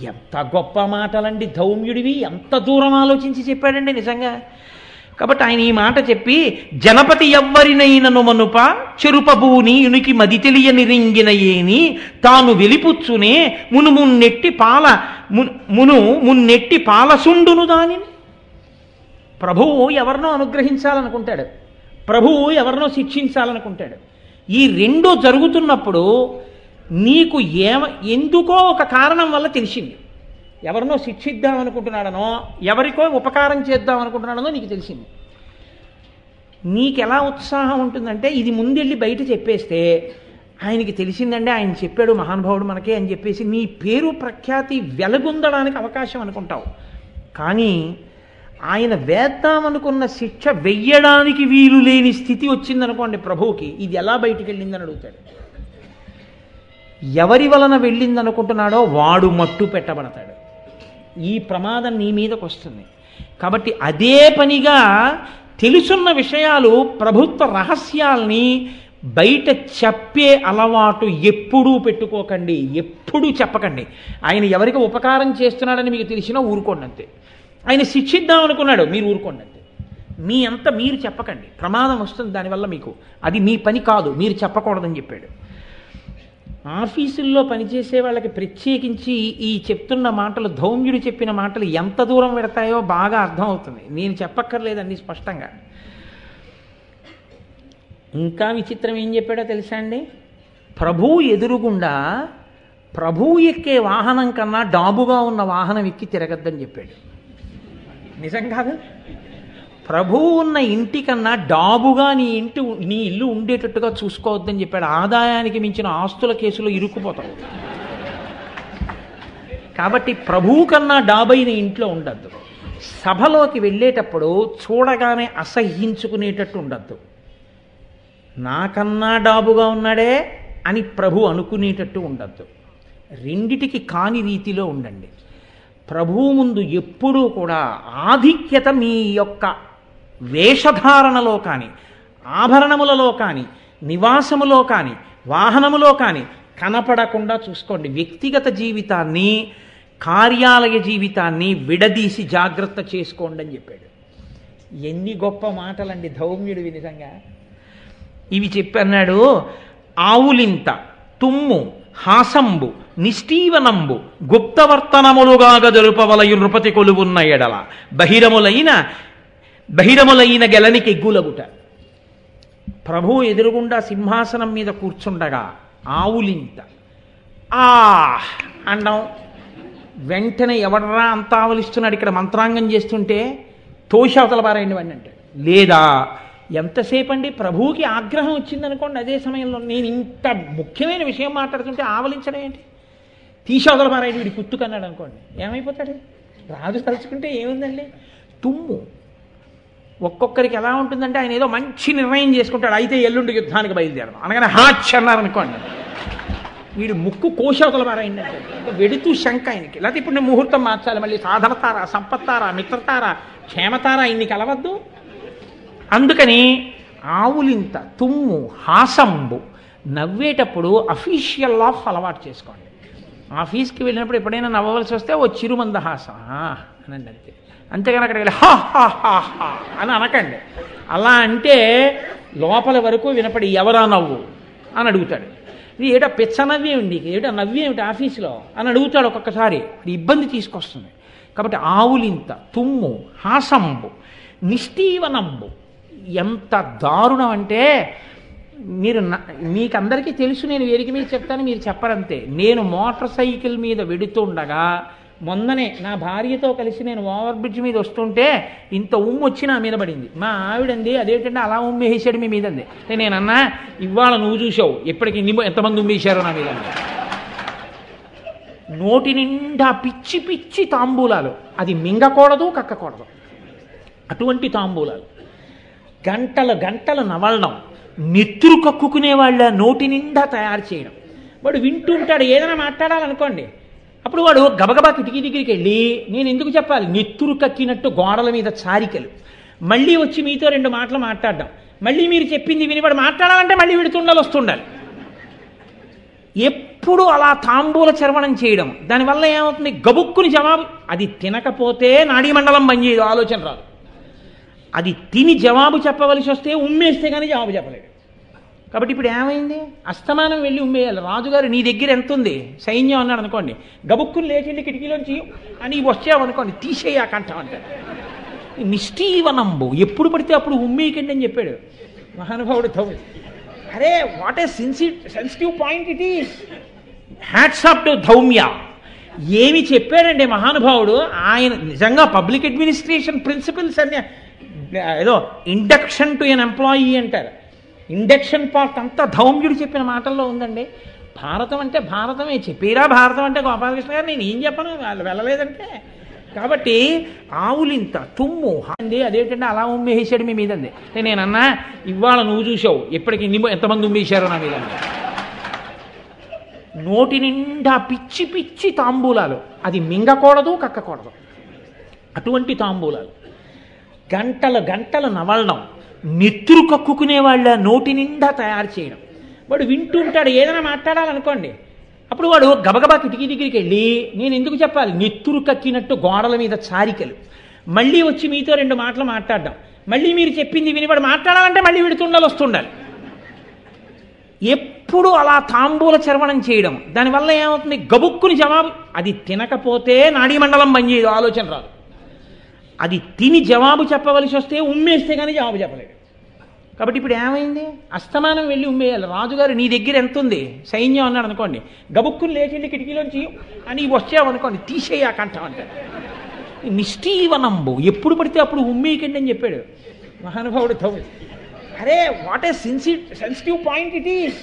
ఎంత గొప్ప మాటలండి ధౌమ్యుడివి, ఎంత దూరం ఆలోచించి చెప్పాడండి నిజంగా. కాబట్టి ఆయన ఈ మాట చెప్పి, జనపతి ఎవ్వరినైనను మనుప చెరుపబూని యునికి మది తెలియని రింగిన ఏని తాను వెలిపుచ్చునే మున్నెట్టి పాలసుండును దానిని. ప్రభువు ఎవరినో అనుగ్రహించాలనుకుంటాడు, ప్రభువు ఎవరినో శిక్షించాలనుకుంటాడు. ఈ రెండు జరుగుతున్నప్పుడు నీకు ఎందుకో ఒక కారణం వల్ల తెలిసింది. ఎవరినో శిక్షిద్దాం అనుకుంటున్నాడనో ఎవరికో ఉపకారం చేద్దాం అనుకుంటున్నాడనో నీకు తెలిసింది. నీకు ఎలా ఉత్సాహం ఉంటుందంటే ఇది ముందెళ్ళి బయట చెప్పేస్తే ఆయనకి తెలిసిందండి, ఆయన చెప్పాడు మహానుభావుడు మనకే అని చెప్పేసి నీ పేరు ప్రఖ్యాతి వెలగొందడానికి అవకాశం అనుకుంటావు. కానీ ఆయన వేద్దామనుకున్న శిక్ష వెయ్యడానికి వీలు లేని స్థితి వచ్చిందనుకోండి ప్రభువుకి, ఇది ఎలా బయటికి వెళ్ళిందని అడుగుతాడు. ఎవరి వలన వెళ్ళిందనుకుంటున్నాడో వాడు మట్టు పెట్టబడతాడు. ఈ ప్రమాదం నీ మీదకు వస్తుంది. కాబట్టి అదే పనిగా తెలుసున్న విషయాలు, ప్రభుత్వ రహస్యాల్ని బయట చెప్పే అలవాటు ఎప్పుడూ పెట్టుకోకండి, ఎప్పుడూ చెప్పకండి. ఆయన ఎవరికి ఉపకారం చేస్తున్నాడని మీకు తెలిసినా ఊరుకోండి అంతే. ఆయన శిక్షిద్దాం అనుకున్నాడు, మీరు ఊరుకోండి అంతే. మీ అంత మీరు చెప్పకండి, ప్రమాదం వస్తుంది దానివల్ల మీకు. అది మీ పని కాదు, మీరు చెప్పకూడదని చెప్పాడు. ఆఫీసుల్లో పనిచేసే వాళ్ళకి ప్రత్యేకించి ఈ చెప్తున్న మాటలు, ధౌమ్యుడు చెప్పిన మాటలు ఎంత దూరం పెడతాయో బాగా అర్థమవుతుంది. నేను చెప్పక్కర్లేదండి స్పష్టంగా. ఇంకా విచిత్రం ఏం చెప్పాడో తెలుసా అండి? ప్రభువు ఎదురుగుండా ప్రభువు ఎక్కే వాహనం కన్నా డాబుగా ఉన్న వాహనం ఎక్కి తిరగద్దని చెప్పాడు. నిజం కాదు? ప్రభువు ఉన్న ఇంటి కన్నా డాబుగా నీ ఇల్లు ఉండేటట్టుగా చూసుకోవద్దని చెప్పాడు. ఆదాయానికి మించిన ఆస్తుల కేసులో ఇరుక్కుపోతావు. కాబట్టి ప్రభువు కన్నా డాబైన ఇంట్లో ఉండద్దు. సభలోకి వెళ్ళేటప్పుడు చూడగానే అసహ్యించుకునేటట్టు ఉండద్దు. నాకన్నా డాబుగా ఉన్నాడే అని ప్రభు అనుకునేటట్టు ఉండద్దు. రెండిటికి కాని రీతిలో ఉండండి. ప్రభువు ముందు ఎప్పుడూ కూడా ఆధిక్యత మీ యొక్క వేషధారణలో కానీ, ఆభరణములలో కానీ, నివాసములో కానీ, వాహనములో కానీ కనపడకుండా చూసుకోండి. వ్యక్తిగత జీవితాన్ని, కార్యాలయ జీవితాన్ని విడదీసి జాగ్రత్త చేసుకోండి అని చెప్పాడు. ఎన్ని గొప్ప మాటలండి ధౌమ్యుడివి నిజంగా. ఇవి చెప్పన్నాడు. ఆవులింత, తుమ్ము, హాసంబు, నిష్ఠీవనంబు, గుప్తవర్తనములుగా జరుపవలయు నృపతి కొలువున్న ఎడల బహిరములైన గెలనికి ఎగ్గులగుట. ప్రభు ఎదురుగుండా సింహాసనం మీద కూర్చుండగా ఆవులింత అండం, వెంటనే ఎవడరా అంత ఆవలిస్తున్నాడు ఇక్కడ మంత్రాంగం చేస్తుంటే తోషవతల పారాయండి వాడిని అంటే. లేదా ఎంతసేపు అండి ప్రభువుకి ఆగ్రహం వచ్చిందనుకోండి, అదే సమయంలో నేను ఇంత ముఖ్యమైన విషయం మాట్లాడుతుంటే ఆవలించడం ఏంటి, తీసవతల పారాయండి వీడి కుత్తుకన్నాడు అనుకోండి, ఏమైపోతాడు? రాజు తలుచుకుంటే ఏముందండి. తుమ్ము ఒక్కొక్కరికి ఎలా ఉంటుందంటే ఆయన ఏదో మంచి నిర్ణయం చేసుకుంటాడు, అయితే ఎల్లుండి యుద్ధానికి బయలుదేరడం అనగానే హాచ్ అన్నారనుకోండి, వీడు ముక్కు కోశవతల పారాయండి అంటే వెడుతూ శంక ఆయనకి. లేకపోతే ఇప్పుడు నేను ముహూర్తం మార్చాలి, మళ్ళీ సాధనతారా, సంపత్తారా, మిత్రతారా, క్షేమతారా ఇన్ని కలవద్దు. అందుకని ఆవులింత, తుమ్ము, హాసంబు, నవ్వేటప్పుడు అఫీషియల్ ఆఫ్ అలవాటు చేసుకోండి. ఆఫీస్కి వెళ్ళినప్పుడు ఎప్పుడైనా నవ్వవలసి వస్తే ఓ చిరుమంద హాసం అనండి అంతే. అంతేగాని అక్కడికి వెళ్ళి హా హా హా హా అని అనకండి. అలా అంటే లోపల వరకు వినపడి ఎవరా నవ్వు అని అడుగుతాడు. ఇది ఏటో పిచ్చ నవ్వేమిటి, ఏటో నవ్వేమిటి ఆఫీసులో అని అడుగుతాడు ఒక్కొక్కసారి. అది ఇబ్బంది తీసుకొస్తుంది. కాబట్టి ఆవులింత, తుమ్ము, హాసంబు, నిష్ఠీవనంబు. ఎంత దారుణం అంటే మీకందరికీ తెలుసు, నేను వేదిక మీద చెప్తాను, మీరు చెప్పరంతే. నేను మోటార్ సైకిల్ మీద వెడుతుండగా మొన్ననే నా భార్యతో కలిసి నేను ఓవర్ బ్రిడ్జ్ మీద వస్తుంటే ఇంత ఉమ్ము వచ్చి నా మీద పడింది. మా ఆవిడంది అదేంటంటే అలా ఉమ్మేసాడు మీ మీదంది. నేనన్నా ఇవాళ నువ్వు చూసావు ఎప్పటికి ఎంతమంది ఉమ్మేశారో నా మీద. నోటి నిండా పిచ్చి పిచ్చి తాంబూలాలు, అది మింగకూడదు కక్కకూడదు, అటువంటి తాంబూలాలు. గంటలు గంటలు నవలడం, నెత్తురు కక్కుకునే వాళ్ళ నోటి నిండా తయారు చేయడం. వాడు వింటుంటాడు, ఏదైనా మాట్లాడాలనుకోండి, అప్పుడు వాడు గబగబా కిటికీ దగ్గరికి వెళ్ళి నేను ఎందుకు చెప్పాలి, నెత్తురు కక్కినట్టు గోడల మీద చారికలు, మళ్ళీ వచ్చి మీతో 2 మాటలు మాట్లాడడం, మళ్ళీ మీరు చెప్పింది విని వాడు మాట్లాడాలంటే మళ్ళీ విడుతుండాలి వస్తుండాలి. ఎప్పుడు అలా తాంబూల చర్వణం చేయడం, దానివల్ల ఏమవుతుంది, గబుక్కుని జవాబు. అది తినకపోతే నాడీ మండలం బంద్ చేయదు, ఆలోచన రాదు. అది తిని జవాబు చెప్పవలసి వస్తే ఉమ్మేస్తే కానీ జవాబు చెప్పలేడు. కాబట్టి ఇప్పుడు ఏమైంది, అస్తమానం వెళ్ళి ఉమ్మేయాలి. రాజుగారు నీ దగ్గర ఎంత ఉంది సైన్యం అన్నాడు అనుకోండి, గబుక్కుని లేచి కిటికీలోంచి అని వచ్చావనుకోండి, తీసేయ కంఠం అంటారు. నిష్ఠీవనంబు ఎప్పుడు పడితే అప్పుడు ఉమ్మేయకండి అని చెప్పాడు మహానుభావుడు ధౌమ్య. అరే what a sensitive point it is. Hats off to Dhaumya. ఏమి చెప్పాడండి మహానుభావుడు. ఆయన నిజంగా పబ్లిక్ అడ్మినిస్ట్రేషన్ ప్రిన్సిపల్స్ అన్ని ఏదో ఇండక్షన్ టు ఎన్ ఎంప్లాయీ అంటారు. ఇండక్షన్ పార్ట్ అంతా ధౌమ్యుడు చెప్పిన మాటల్లో ఉందండి. భారతం అంటే భారతమే. చెప్పిరా భారతం అంటే గోపాలకృష్ణ గారు నేను ఏం చెప్పను, వాళ్ళు వెళ్ళలేదంటే. కాబట్టి ఆవులింత తుమ్ము అండి అదేంటంటే అలా ఉమ్మేసాడు మీ మీదండి. నేనన్నా ఇవాళ నువ్వు చూసావు ఎప్పటికి ఎంతమంది ఉమ్మేశారో నా మీద. నోటి నిండా పిచ్చి పిచ్చి తాంబూలాలు, అది మింగకూడదు కక్కకూడదు, అటువంటి తాంబూలాలు. గంటలు గంటలు నవలడం, నెత్తురు కక్కుకునే వాళ్ళ నోటి నిండా తయారు చేయడం. వాడు వింటుంటాడు, ఏదైనా మాట్లాడాలనుకోండి, అప్పుడు వాడు గబగబా కిటికీ దగ్గరికి వెళ్ళి నేను ఎందుకు చెప్పాలి, నెత్తురు కక్కినట్టు గోడల మీద చారికలు, మళ్ళీ వచ్చి మీతో 2 మాటలు మాట్లాడడం, మళ్ళీ మీరు చెప్పింది విని వాడు మాట్లాడాలంటే మళ్ళీ విడుతుండాలి వస్తుండాలి. ఎప్పుడు అలా తాంబూల చర్వణం చేయడం. దానివల్ల ఏమవుతుంది, గబుక్కుని జవాబు. అది తినకపోతే నాడీమండలం బంద్ చేయదు, ఆలోచన రాదు. అది తిని జవాబు చెప్పవలసి వస్తే ఉమ్మేస్తే కానీ జవాబు చెప్పలేడు. కాబట్టి ఇప్పుడు ఏమైంది, అస్తమానం వెళ్ళి ఉమ్మేయాలి. రాజుగారు నీ దగ్గర ఎంత ఉంది సైన్యం అన్నాడు అనుకోండి, గబుక్కుని లేచిండి కిటికీలోంచి అని వచ్చావనుకోండి తీసేయ కంఠం అంటే. నిష్ఠీవనంబు ఎప్పుడు పడితే అప్పుడు ఉమ్మేయకండి అని చెప్పాడు మహానుభావుడు ధౌమ్య. అరే what a sensitive point it is.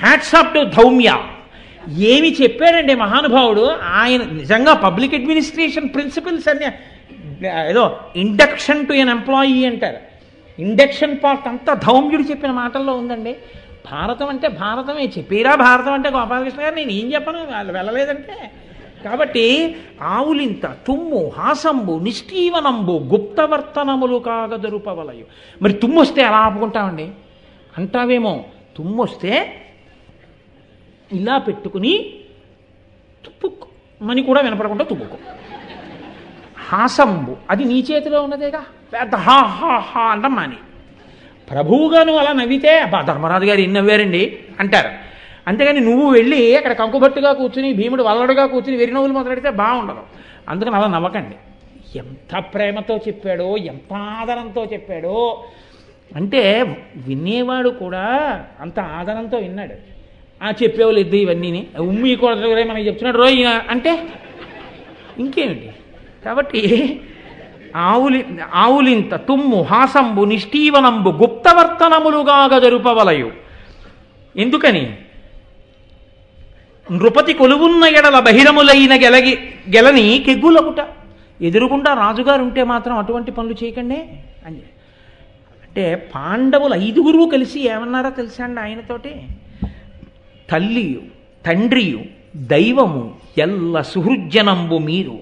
Hats off to Dhaumya. ఏమి చెప్పాడండి మహానుభావుడు. ఆయన నిజంగా పబ్లిక్ అడ్మినిస్ట్రేషన్ ప్రిన్సిపల్స్ అన్ని ఏదో ఇండక్షన్ టు ఎన్ ఎంప్లాయీ అంటారు. ఇండక్షన్ పార్ట్ అంతా ధౌమ్యుడు చెప్పిన మాటల్లో ఉందండి. భారతం అంటే భారతమే. చెప్పిరా భారతం అంటే గోపాలకృష్ణ గారు నేను ఏం చెప్పను, వాళ్ళు వెళ్ళలేదంటే. కాబట్టి ఆవులింత తుమ్ము హాసంబు నిష్ఠీవనంబు గుప్తవర్తనములు కాగదరుపవలయు. మరి తుమ్మొస్తే ఎలా ఆపుకుంటామండి అంటావేమో. తుమ్మొస్తే ఇలా పెట్టుకుని తుప్పుకు మని కూడా వినపడకుండా తుప్పుకో. హాసంబు అది నీ చేతిలో ఉన్నదేగా, పెద్ద హా హా హా అంటాం మాని. ప్రభువుగాను అలా నవ్వితే అబ్బా ధర్మరాజు గారు ఎన్ని నవ్వారండి అంటారు. అంతేగాని నువ్వు వెళ్ళి అక్కడ కంకుబట్టుగా కూర్చుని భీముడు వల్లడుగా కూర్చుని వెరి నవ్వులు మొదలెడితే బాగుండదు. అందుకని అలా నవ్వకండి. ఎంత ప్రేమతో చెప్పాడో, ఎంత ఆదరంతో చెప్పాడో. అంటే వినేవాడు కూడా అంత ఆదరంతో విన్నాడు. చెప్పేవాళ్ళు ఇద్దరు ఇవన్నీ ఉమ్మి కూడా మనకి చెప్తున్నాడు రోజు అంటే ఇంకేమిటి. కాబట్టి ఆవులింత తుమ్ము హాసంబు నిష్ఠీవనంబు గుప్తవర్తనములుగా జరుపవలయు. ఎందుకని, నృపతి కొలువున్న ఎడల బహిరములైన గెలని కెగ్గులకుట. ఎదురుగుండా రాజుగారు ఉంటే మాత్రం అటువంటి పనులు చేయకండి అని. అంటే పాండవులు 5 కలిసి ఏమన్నారో తెలుసా అండి ఆయనతోటి, తల్లియు తండ్రియు దైవము ఎల్ల సుహృజ్జనంబు మీరు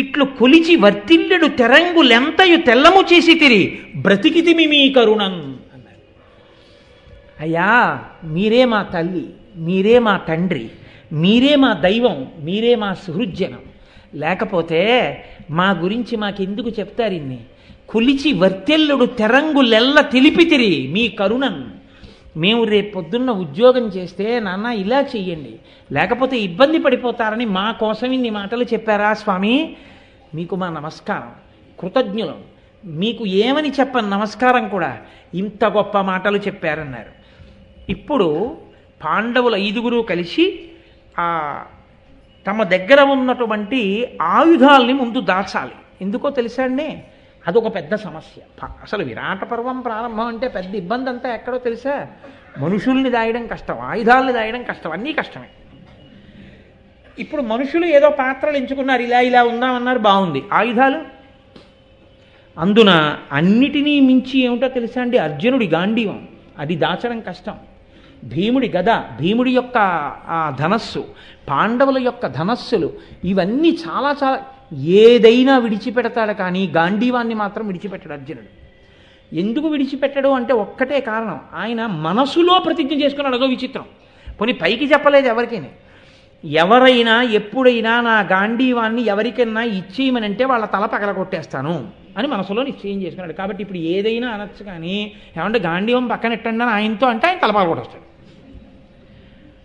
ఇట్లు కొలిచి వర్తిల్లెడు తెరంగులెంతయు తెల్లము చేసి తిరి బ్రతికితిమి మీ కరుణం అన్నారు. అయ్యా మీరే మా తల్లి, మీరే మా తండ్రి, మీరే మా దైవం, మీరే మా సుహృజ్జనం. లేకపోతే మా గురించి మాకెందుకు చెప్తారు ఇన్ని. కొలిచి వర్తెల్లుడు తెరంగులెల్ల తెలిపితిరి మీ కరుణం. మేము రేపు పొద్దున్న ఉద్యోగం చేస్తే నాన్న ఇలా చెయ్యండి, లేకపోతే ఇబ్బంది పడిపోతారని మా కోసం ఇన్ని మాటలు చెప్పారా స్వామి, మీకు మా నమస్కారం, కృతజ్ఞులం. మీకు ఏమని చెప్పని నమస్కారం కూడా, ఇంత గొప్ప మాటలు చెప్పారన్నారు. ఇప్పుడు పాండవులు 5 కలిసి తమ దగ్గర ఉన్నటువంటి ఆయుధాలని ముందు దాచాలి. ఎందుకో తెలుసా అండి, అదొక పెద్ద సమస్య. అసలు విరాట పర్వం ప్రారంభం అంటే పెద్ద ఇబ్బంది అంతా ఎక్కడో తెలుసా, మనుషుల్ని దాయడం కష్టం, ఆయుధాలని దాయడం కష్టం, అన్నీ కష్టమే. ఇప్పుడు మనుషులు ఏదో పాత్రలు ఎంచుకున్నారు, ఇలా ఇలా ఉందామన్నారు, బాగుంది. ఆయుధాలు అందున అన్నిటినీ మించి ఏమిటో తెలుసా అండి, అర్జునుడి గాంధీవం, అది దాచడం కష్టం. భీముడి గద, భీముడి యొక్క ధనస్సు, పాండవుల యొక్క ధనస్సులు, ఇవన్నీ చాలా చాలా ఏదైనా విడిచిపెడతాడు, కానీ గాంధీవాన్ని మాత్రం విడిచిపెట్టాడు అర్జునుడు. ఎందుకు విడిచిపెట్టడు అంటే ఒక్కటే కారణం, ఆయన మనసులో ప్రతిజ్ఞ చేసుకున్నాడు. అదో విచిత్రం. పోనీ పైకి చెప్పలేదు ఎవరికైనా. ఎవరైనా ఎప్పుడైనా నా గాంధీవాన్ని ఎవరికైనా ఇచ్చేయమనంటే వాళ్ళ తల పగలగొట్టేస్తాను అని మనసులో నిశ్చయం చేసుకున్నాడు. కాబట్టి ఇప్పుడు ఏదైనా అనొచ్చు, కానీ ఏమంటే గాంధీవం పక్కన ఎట్టండి అని ఆయనతో అంటే ఆయన తల పగలగొట్టేస్తాడు.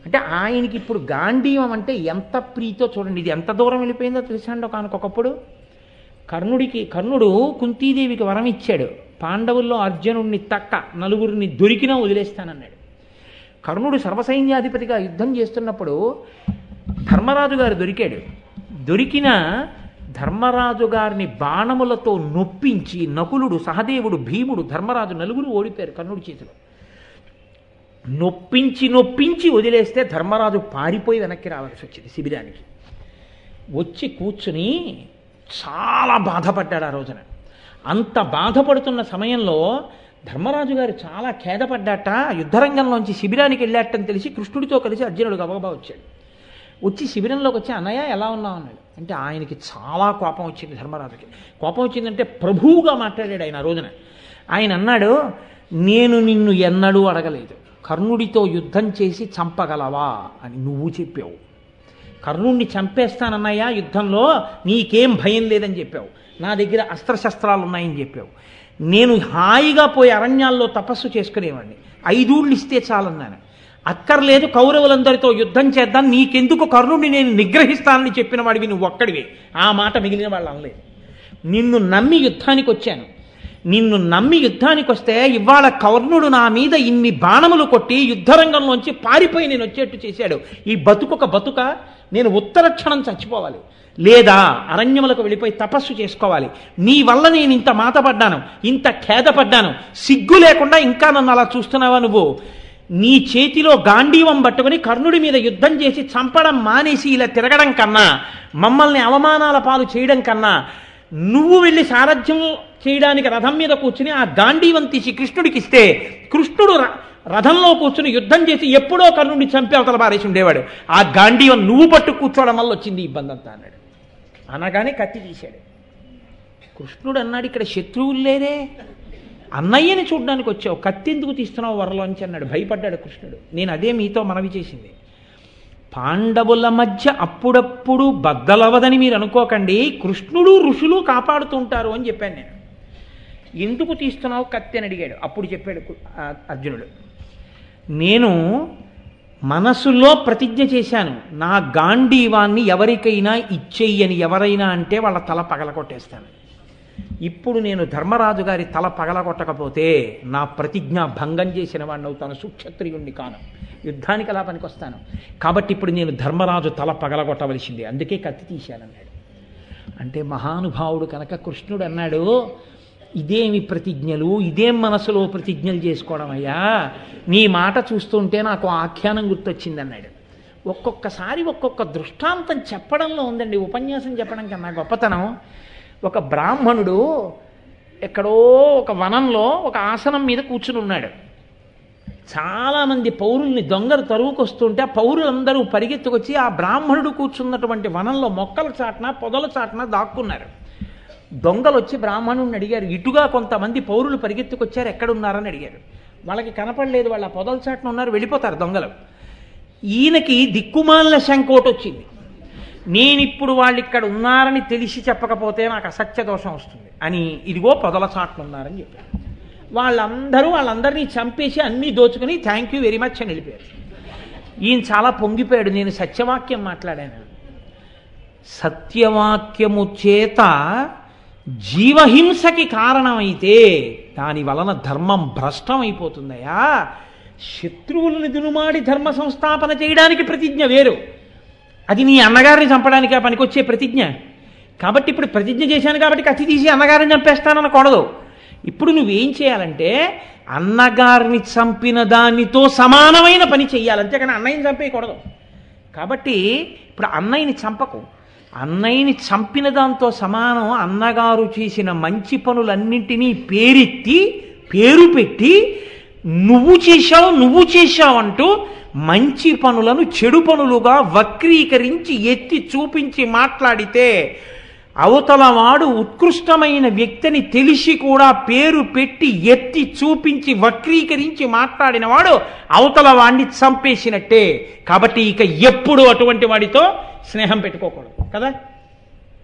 అంటే ఆయనకి ఇప్పుడు గాంధీవం అంటే ఎంత ప్రీతో చూడండి. ఇది ఎంత దూరం వెళ్ళిపోయిందో తెలుసా అండి. ఒకనకొకప్పుడు కర్ణుడు కుంతీదేవికి వరం ఇచ్చాడు, పాండవుల్లో అర్జునుడిని తక్క నలుగురిని దొరికినా వదిలేస్తానన్నాడు. కర్ణుడు సర్వసైన్యాధిపతిగా యుద్ధం చేస్తున్నప్పుడు ధర్మరాజు గారు దొరికాడు. దొరికిన ధర్మరాజు గారిని బాణములతో నొప్పించి నకులుడు, సహదేవుడు, భీముడు, ధర్మరాజు నలుగురు ఓడిపోయారు కర్ణుడి చేతిలో. నొప్పించి వదిలేస్తే ధర్మరాజు పారిపోయి వెనక్కి రావాల్సి వచ్చింది శిబిరానికి. వచ్చి కూర్చుని చాలా బాధపడ్డాడు ఆ రోజున. అంత బాధపడుతున్న సమయంలో ధర్మరాజు గారు చాలా ఖేదపడ్డాట. యుద్ధరంగంలోంచి శిబిరానికి వెళ్ళాటని తెలిసి కృష్ణుడితో కలిసి అర్జునుడు గబగబా వచ్చాడు. వచ్చి శిబిరంలోకి వచ్చి అన్నయ్య ఎలా ఉన్నావు అన్నాడు. అంటే ఆయనకి చాలా కోపం వచ్చింది ధర్మరాజుకి. కోపం వచ్చిందంటే ప్రభువుగా మాట్లాడాడు ఆయన ఆ రోజున. ఆయన అన్నాడు, నేను నిన్ను ఎన్నడూ అడగలేదు కర్ణుడితో యుద్ధం చేసి చంపగలవా అని, నువ్వు చెప్పావు. కర్ణుడిని చంపేస్తానన్నయ్య యుద్ధంలో, నీకేం భయం లేదని చెప్పావు. నా దగ్గర అస్త్రశస్త్రాలు ఉన్నాయని చెప్పావు. నేను హాయిగా పోయి అరణ్యాల్లో తపస్సు చేసుకునేవాడిని, 5 ఊళ్ళు ఇస్తే చాలన్నాను. అక్కర్లేదు కౌరవులందరితో యుద్ధం చేద్దాం, నీకెందుకు కర్ణుడిని నేను నిగ్రహిస్తానని చెప్పిన వాడివి నువ్వు ఒక్కడివే. ఆ మాట మిగిలిన వాళ్ళు అనలేదు. నిన్ను నమ్మి యుద్ధానికి వచ్చాను. నిన్ను నమ్మి యుద్ధానికి వస్తే ఇవాళ కర్ణుడు నా మీద ఇన్ని బాణములు కొట్టి యుద్ధరంగంలోంచి పారిపోయి నేను వచ్చేట్టు చేశాడు. ఈ బతుకొక బతుక, నేను ఉత్తర క్షణం చచ్చిపోవాలి, లేదా అరణ్యములకు వెళ్ళిపోయి తపస్సు చేసుకోవాలి. నీ వల్ల నేను ఇంత మాతపడ్డాను, ఇంత ఖేదపడ్డాను, సిగ్గు లేకుండా ఇంకా నన్ను అలా చూస్తున్నావా నువ్వు? నీ చేతిలో గాంధీవం పట్టుకుని కర్ణుడి మీద యుద్ధం చేసి చంపడం మానేసి ఇలా తిరగడం కన్నా, మమ్మల్ని అవమానాల పాలు చేయడం కన్నా, నువ్వు వెళ్ళి సారథ్యం చేయడానికి రథం మీద కూర్చుని ఆ గాంధీవం తీసి కృష్ణుడికి ఇస్తే కృష్ణుడు రథంలో కూర్చుని యుద్ధం చేసి ఎప్పుడో కర్ణుడిని చంపి అవతల పారేసి ఉండేవాడు. ఆ గాంధీవం నువ్వు పట్టు కూర్చోవడం వల్ల వచ్చింది ఇబ్బంది అంతా అన్నాడు. అనగానే కత్తి తీశాడు. కృష్ణుడు అన్నాడు, ఇక్కడ శత్రువులు లేరే, అన్నయ్యని చూడ్డానికి వచ్చావు, కత్తి ఎందుకు తీస్తున్నావు వరలోంచి అన్నాడు. భయపడ్డాడు కృష్ణుడు. నేను అదే మీతో మనవి చేసింది. పాండవుల మధ్య అప్పుడప్పుడు బద్దలవదని మీరు అనుకోకండి, కృష్ణుడు ఋషులు కాపాడుతుంటారు అని చెప్పాను నేను. ఎందుకు తీస్తున్నావు కత్తి అని అడిగాడు. అప్పుడు చెప్పాడు అర్జునుడు, నేను మనసులో ప్రతిజ్ఞ చేశాను, నా గాంధీవాన్ని ఎవరికైనా ఇచ్చేయని ఎవరైనా అంటే వాళ్ళ తల పగలగొట్టేస్తాను. ఇప్పుడు నేను ధర్మరాజు గారి తల పగలగొట్టకపోతే నా ప్రతిజ్ఞ భంగం చేసిన వాడిని అవుతాను, సుక్షత్రియుణ్ణి కాను, యుద్ధానికి అలా పనికొస్తాను. కాబట్టి ఇప్పుడు నేను ధర్మరాజు తల పగలగొట్టవలసిందే, అందుకే కత్తి తీశానన్నాడు. అంటే మహానుభావుడు కనుక కృష్ణుడు అన్నాడు, ఇదేమి ప్రతిజ్ఞలు, ఇదేం మనసులో ప్రతిజ్ఞలు చేసుకోవడం అయ్యా, నీ మాట చూస్తుంటే నాకు ఆఖ్యానం గుర్తొచ్చింది అన్నాడు. ఒక్కొక్కసారి ఒక్కొక్క దృష్టాంతం చెప్పడంలో ఉందండి ఉపన్యాసం చెప్పడం కన్నా గొప్పతనం. ఒక బ్రాహ్మణుడు ఎక్కడో ఒక వనంలో ఒక ఆసనం మీద కూర్చుని ఉన్నాడు. చాలామంది పౌరుల్ని దొంగలు తరువుకొస్తుంటే ఆ పౌరులందరూ పరిగెత్తుకొచ్చి ఆ బ్రాహ్మణుడు కూర్చున్నటువంటి వనంలో మొక్కల చాటున పొదల చాటున దాక్కున్నారు. దొంగలు వచ్చి బ్రాహ్మణుడిని అడిగారు, ఇటుగా కొంతమంది పౌరులు పరిగెత్తుకొచ్చారు, ఎక్కడున్నారని అడిగారు. వాళ్ళకి కనపడలేదు, వాళ్ళ పొదల చాటున ఉన్నారు, వెళ్ళిపోతారు దొంగలు. ఈయనకి దిక్కుమాలిన శంకోటి వచ్చింది, నేనిప్పుడు వాళ్ళు ఇక్కడ ఉన్నారని తెలిసి చెప్పకపోతే నాకు అసత్య దోషం వస్తుంది అని, ఇదిగో పొదల చాటున ఉన్నారని చెప్పారు. వాళ్ళందరినీ చంపేసి అన్నీ దోచుకుని థ్యాంక్ యూ వెరీ మచ్ అని వెళ్ళిపోయారు. ఈయన చాలా పొంగిపోయాడు, నేను సత్యవాక్యం మాట్లాడాను. సత్యవాక్యము చేత జీవహింసకి కారణమైతే దాని వలన ధర్మం భ్రష్టం అయిపోతుందయా. శత్రువులను దునుమాడి ధర్మ సంస్థాపన చేయడానికి ప్రతిజ్ఞ వేరు, అది నీ అన్నగారిని చంపడానికి ఆ పనికొచ్చే ప్రతిజ్ఞ. కాబట్టి ఇప్పుడు ప్రతిజ్ఞ చేశాను కాబట్టి కత్తి తీసి అన్నగారిని చంపేస్తాననకూడదు. ఇప్పుడు నువ్వేం చేయాలంటే అన్నగారిని చంపిన దానితో సమానమైన పని చెయ్యాలి, అంతేకాని అన్నయ్యని చంపేయకూడదు. కాబట్టి ఇప్పుడు అన్నయ్యని చంపకు, అన్నయ్యని చంపిన దాంతో సమానం అన్నగారు చేసిన మంచి పనులన్నింటినీ పేరు పెట్టి నువ్వు చేశావు అంటూ మంచి పనులను చెడు పనులుగా వక్రీకరించి ఎత్తి చూపించి మాట్లాడితే అవతల వాడు ఉత్కృష్టమైన వ్యక్తిని తెలిసి కూడా పేరు పెట్టి ఎత్తి చూపించి వక్రీకరించి మాట్లాడిన వాడు అవతల వాడిని చంపేసినట్టే. కాబట్టి ఇక ఎప్పుడు అటువంటి వాడితో స్నేహం పెట్టుకోకూడదు కదా,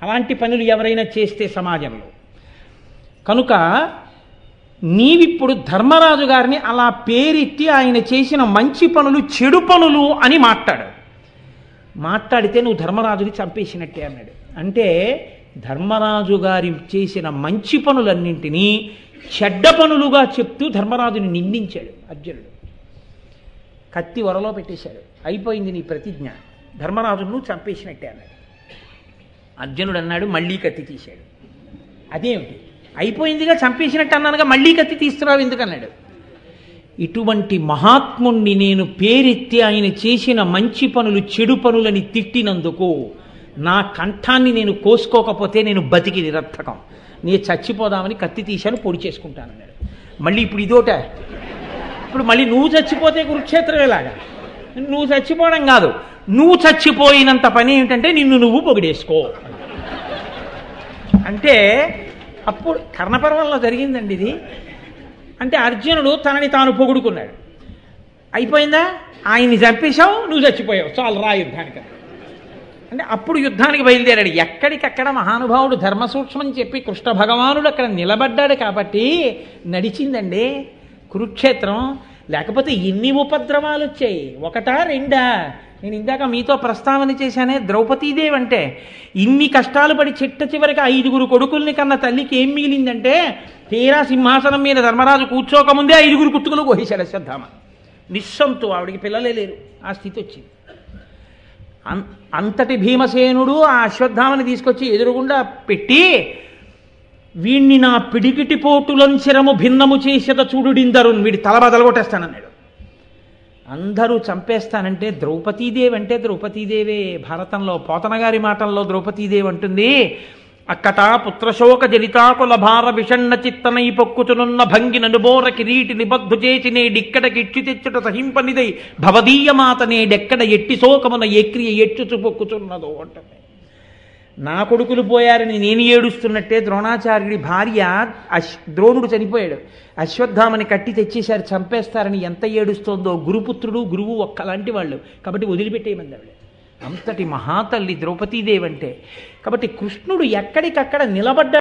అలాంటి పనులు ఎవరైనా చేస్తే సమాజంలో. కనుక నీవిప్పుడు ధర్మరాజు గారిని అలా పేరెత్తి ఆయన చేసిన మంచి పనులు చెడు పనులు అని మాట్లాడితే నువ్వు ధర్మరాజుని చంపేసినట్టే అన్నాడు. అంటే ధర్మరాజు గారి చేసిన మంచి పనులన్నింటినీ చెడ్డ పనులుగా చెప్తూ ధర్మరాజుని నిందించాడు అర్జునుడు. కత్తి వరలో పెట్టేశాడు. అయిపోయింది నీ ప్రతిజ్ఞ, ధర్మరాజును చంపేసినట్టే అన్నాడు. అర్జునుడు అన్నాడు, మళ్ళీ కత్తి తీశాడు. అదేమిటి, అయిపోయిందిగా, చంపేసినట్టు అన్నానుగా, మళ్ళీ కత్తి తీస్తున్నావు ఎందుకన్నాడు. ఇటువంటి మహాత్ముణ్ణి నేను పేరెత్తి ఆయన చేసిన మంచి పనులు చెడు పనులని తిట్టినందుకు నా కంఠాన్ని నేను కోసుకోకపోతే నేను బతికి నిరర్థకం, నేను చచ్చిపోదామని కత్తి తీశాను, పొడి చేసుకుంటానన్నాడు. మళ్ళీ ఇప్పుడు ఇదోట, ఇప్పుడు మళ్ళీ నువ్వు చచ్చిపోతే కురుక్షేత్రం ఎలాగా, నువ్వు చచ్చిపోవడం కాదు, నువ్వు చచ్చిపోయినంత పని ఏమిటంటే నిన్ను నువ్వు పొగిడేసుకో అంటే. అప్పుడు కర్ణపర్వంలో జరిగిందండి ఇది. అంటే అర్జునుడు తనని తాను పొగుడుకున్నాడు. అయిపోయిందా, ఆయన్ని చంపేశావు, నువ్వు చచ్చిపోయావు, చాలు రా యుద్ధానికి అంటే. అప్పుడు యుద్ధానికి బయలుదేరాడు. ఎక్కడికక్కడ మహానుభావుడు ధర్మసూక్ష్మం చెప్పి కృష్ణ భగవానుడు అక్కడ నిలబడ్డాడు కాబట్టి నడిచిందండి కురుక్షేత్రం. లేకపోతే ఎన్ని ఉపద్రవాలు వచ్చాయి, ఒకటా రెండా? నేను ఇందాక మీతో ప్రస్తావన చేశానే, ద్రౌపదీదేవి అంటే ఇన్ని కష్టాలు పడి చిట్ట చివరికి 5 కొడుకుల్ని కన్న తల్లికి ఏం మిగిలిందంటే, తీరా సింహాసనం మీద ధర్మరాజు కూర్చోకముందే 5 కుత్తుకలు కోసేశాడు అశ్వత్థామ. నిస్సంతు, ఆవిడికి పిల్లలే లేరు, ఆ స్థితి వచ్చింది. అంతటి భీమసేనుడు ఆ అశ్వత్థామని తీసుకొచ్చి ఎదురుగుండా పెట్టి, వీణ్ణి నా పిడికిటి పోటులంచెరము భిన్నము చేసేద చూడుడిందరు, వీడి తల బదలగొట్టేస్తానన్నాడు. అందరూ చంపేస్తానంటే ద్రౌపదీదేవి అంటే ద్రౌపదీదేవే. భారతంలో పోతనగారి మాటల్లో ద్రౌపదీదేవి అంటుంది, అక్కట పుత్రశోక జనితాకుల భార విషణ్ణ చిత్తనై పొక్కుచునున్న భంగి ననుబోర కిరీటి నిబద్ధు చేసి నేడిక్కడకి ఇచ్చి తెచ్చుట సహింపనిదై భవదీయమాత నేడెక్కడ ఎట్టి శోకమున ఎక్రియ ఎచ్చుచు పొక్కుచున్నదో అంటుంది. నా కొడుకులు పోయారని నేను ఏడుస్తున్నట్టే ద్రోణాచార్యుడి భార్య ద్రోణుడు చనిపోయాడు, అశ్వత్థామని కట్టి తెచ్చేశారు, చంపేస్తారని ఎంత ఏడుస్తోందో. గురుపుత్రుడు గురువు ఒక్కలాంటి వాళ్ళు కాబట్టి వదిలిపెట్టేయమంది ఆవిడ. అంతటి మహాతల్లి ద్రౌపదీదేవి అంటే. కాబట్టి కృష్ణుడు ఎక్కడికక్కడ నిలబడ్డ